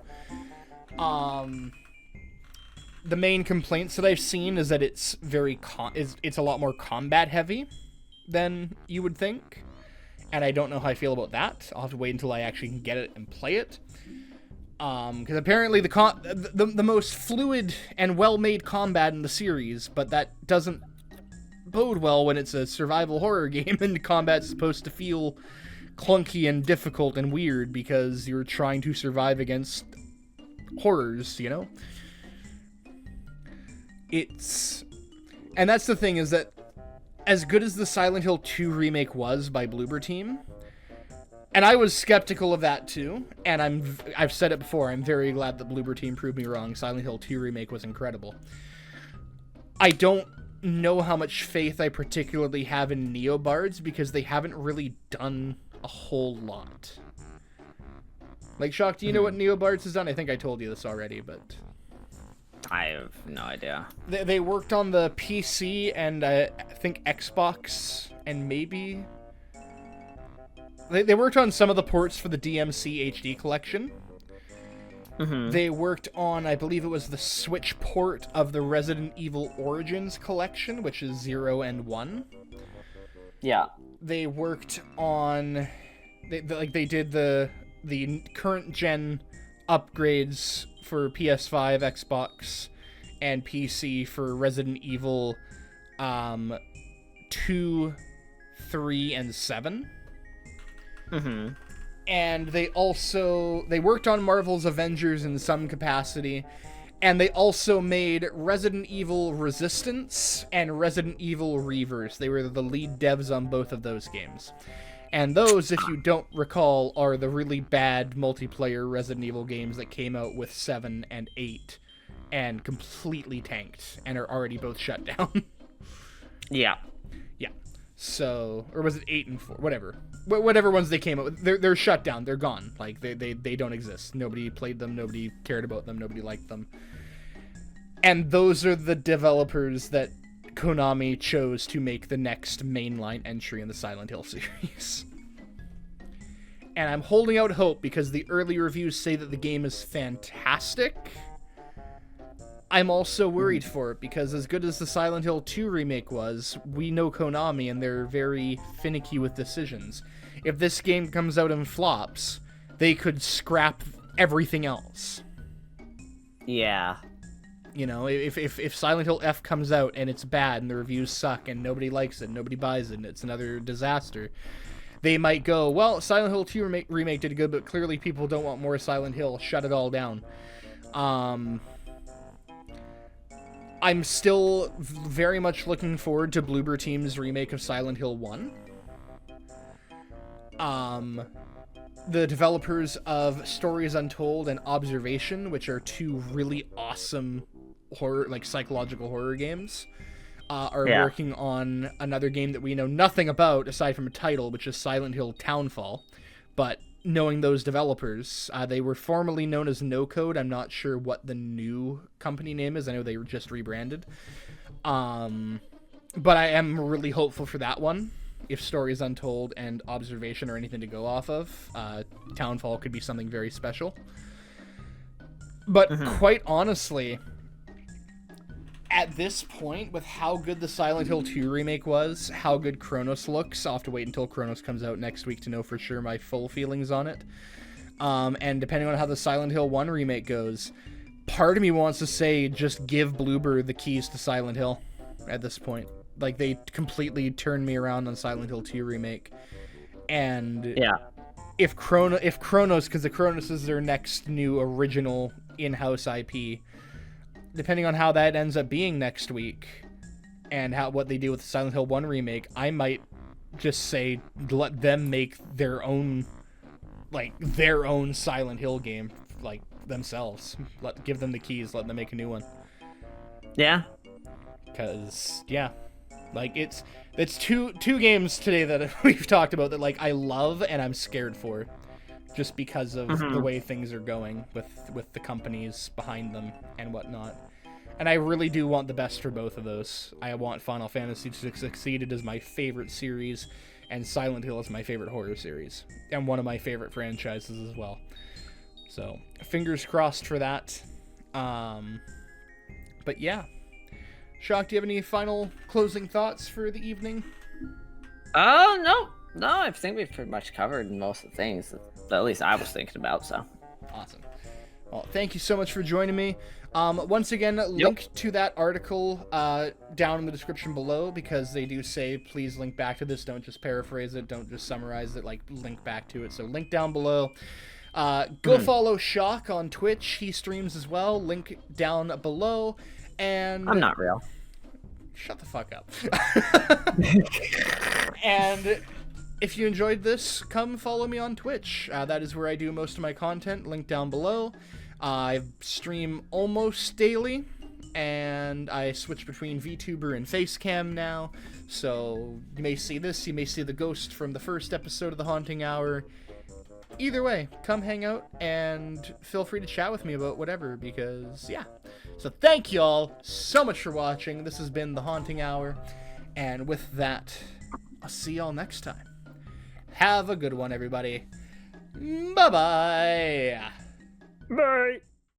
The main complaints that I've seen is that it's it's a lot more combat heavy than you would think. And I don't know how I feel about that. I'll have to wait until I actually can get it and play it. Because apparently the most fluid and well-made combat in the series, but that doesn't bode well when it's a survival horror game and the combat's supposed to feel clunky and difficult and weird because you're trying to survive against horrors, you know? And that's the thing, is that as good as the Silent Hill 2 remake was by Bloober Team, and I was skeptical of that too, and I've said it before, I'm very glad that Bloober Team proved me wrong. Silent Hill 2 remake was incredible. I don't know how much faith I particularly have in Neobards because they haven't really done a whole lot. Like, Shock, do you know what Neobards has done? I think I told you this already, but... I have no idea. They worked on the PC and I think Xbox and maybe... They worked on some of the ports for the DMC HD collection. Mm-hmm. They worked on, I believe it was the Switch port of the Resident Evil Origins collection, which is 0 and 1. Yeah. They worked on... They did the current gen upgrades for PS5, Xbox, and PC for Resident Evil 2, 3, and 7. Mm-hmm. And they worked on Marvel's Avengers in some capacity, and they also made Resident Evil Resistance and Resident Evil Reverse. They were the lead devs on both of those games. And those, if you don't recall, are the really bad multiplayer Resident Evil games that came out with 7 and 8 and completely tanked and are already both shut down. Yeah. Yeah. So, or was it 8 and 4? Whatever. Whatever ones they came out with, they're shut down. They're gone. Like, they don't exist. Nobody played them. Nobody cared about them. Nobody liked them. And those are the developers that Konami chose to make the next mainline entry in the Silent Hill series. And I'm holding out hope because the early reviews say that the game is fantastic. I'm also worried for it because as good as the Silent Hill 2 remake was, we know Konami and they're very finicky with decisions. If this game comes out and flops, they could scrap everything else. Yeah. You know, if Silent Hill F comes out and it's bad and the reviews suck and nobody likes it, nobody buys it, and it's another disaster, they might go, well, Silent Hill 2 remake did good, but clearly people don't want more Silent Hill. Shut it all down. I'm still very much looking forward to Bloober Team's remake of Silent Hill 1. The developers of Stories Untold and Observation, which are two really awesome horror, like psychological horror games, are working on another game that we know nothing about aside from a title, which is Silent Hill Townfall. But knowing those developers, they were formerly known as No Code. I'm not sure what the new company name is. I know they were just rebranded. But I am really hopeful for that one. If Stories Untold and Observation are anything to go off of, Townfall could be something very special. But quite honestly, at this point, with how good the Silent Hill 2 remake was, how good Chronos looks, I'll have to wait until Chronos comes out next week to know for sure my full feelings on it. And depending on how the Silent Hill 1 remake goes, part of me wants to say just give Bloober the keys to Silent Hill at this point. Like, they completely turned me around on Silent Hill 2 remake. And if Chronos, because the Chronos is their next new original in-house IP, depending on how that ends up being next week, and what they do with the Silent Hill 1 remake, I might just say let them make their own Silent Hill game, like, themselves. Give them the keys, let them make a new one. Yeah. Because, like, it's two games today that we've talked about that, like, I love and I'm scared for, just because of the way things are going with the companies behind them and whatnot. And I really do want the best for both of those. I want Final Fantasy to succeed. It is my favorite series, and Silent Hill is my favorite horror series, and one of my favorite franchises as well. So, fingers crossed for that. But yeah. Shock, do you have any final closing thoughts for the evening? No, I think we've pretty much covered most of the things that at least I was thinking about, so. Awesome. Well, thank you so much for joining me. Once again, link to that article down in the description below, because they do say please link back to this. Don't just paraphrase it. Don't just summarize it. Like, link back to it. So link down below. Go follow Shock on Twitch. He streams as well. Link down below. And I'm not real. Shut the fuck up. And if you enjoyed this, come follow me on Twitch. That is where I do most of my content. Link down below. I stream almost daily, and I switch between VTuber and Facecam now. So you may see this. You may see the ghost from the first episode of The Haunting Hour. Either way, come hang out and feel free to chat with me about whatever, because, yeah. So thank you all so much for watching. This has been The Haunting Hour, and with that, I'll see y'all next time. Have a good one, everybody. Bye-bye. Bye.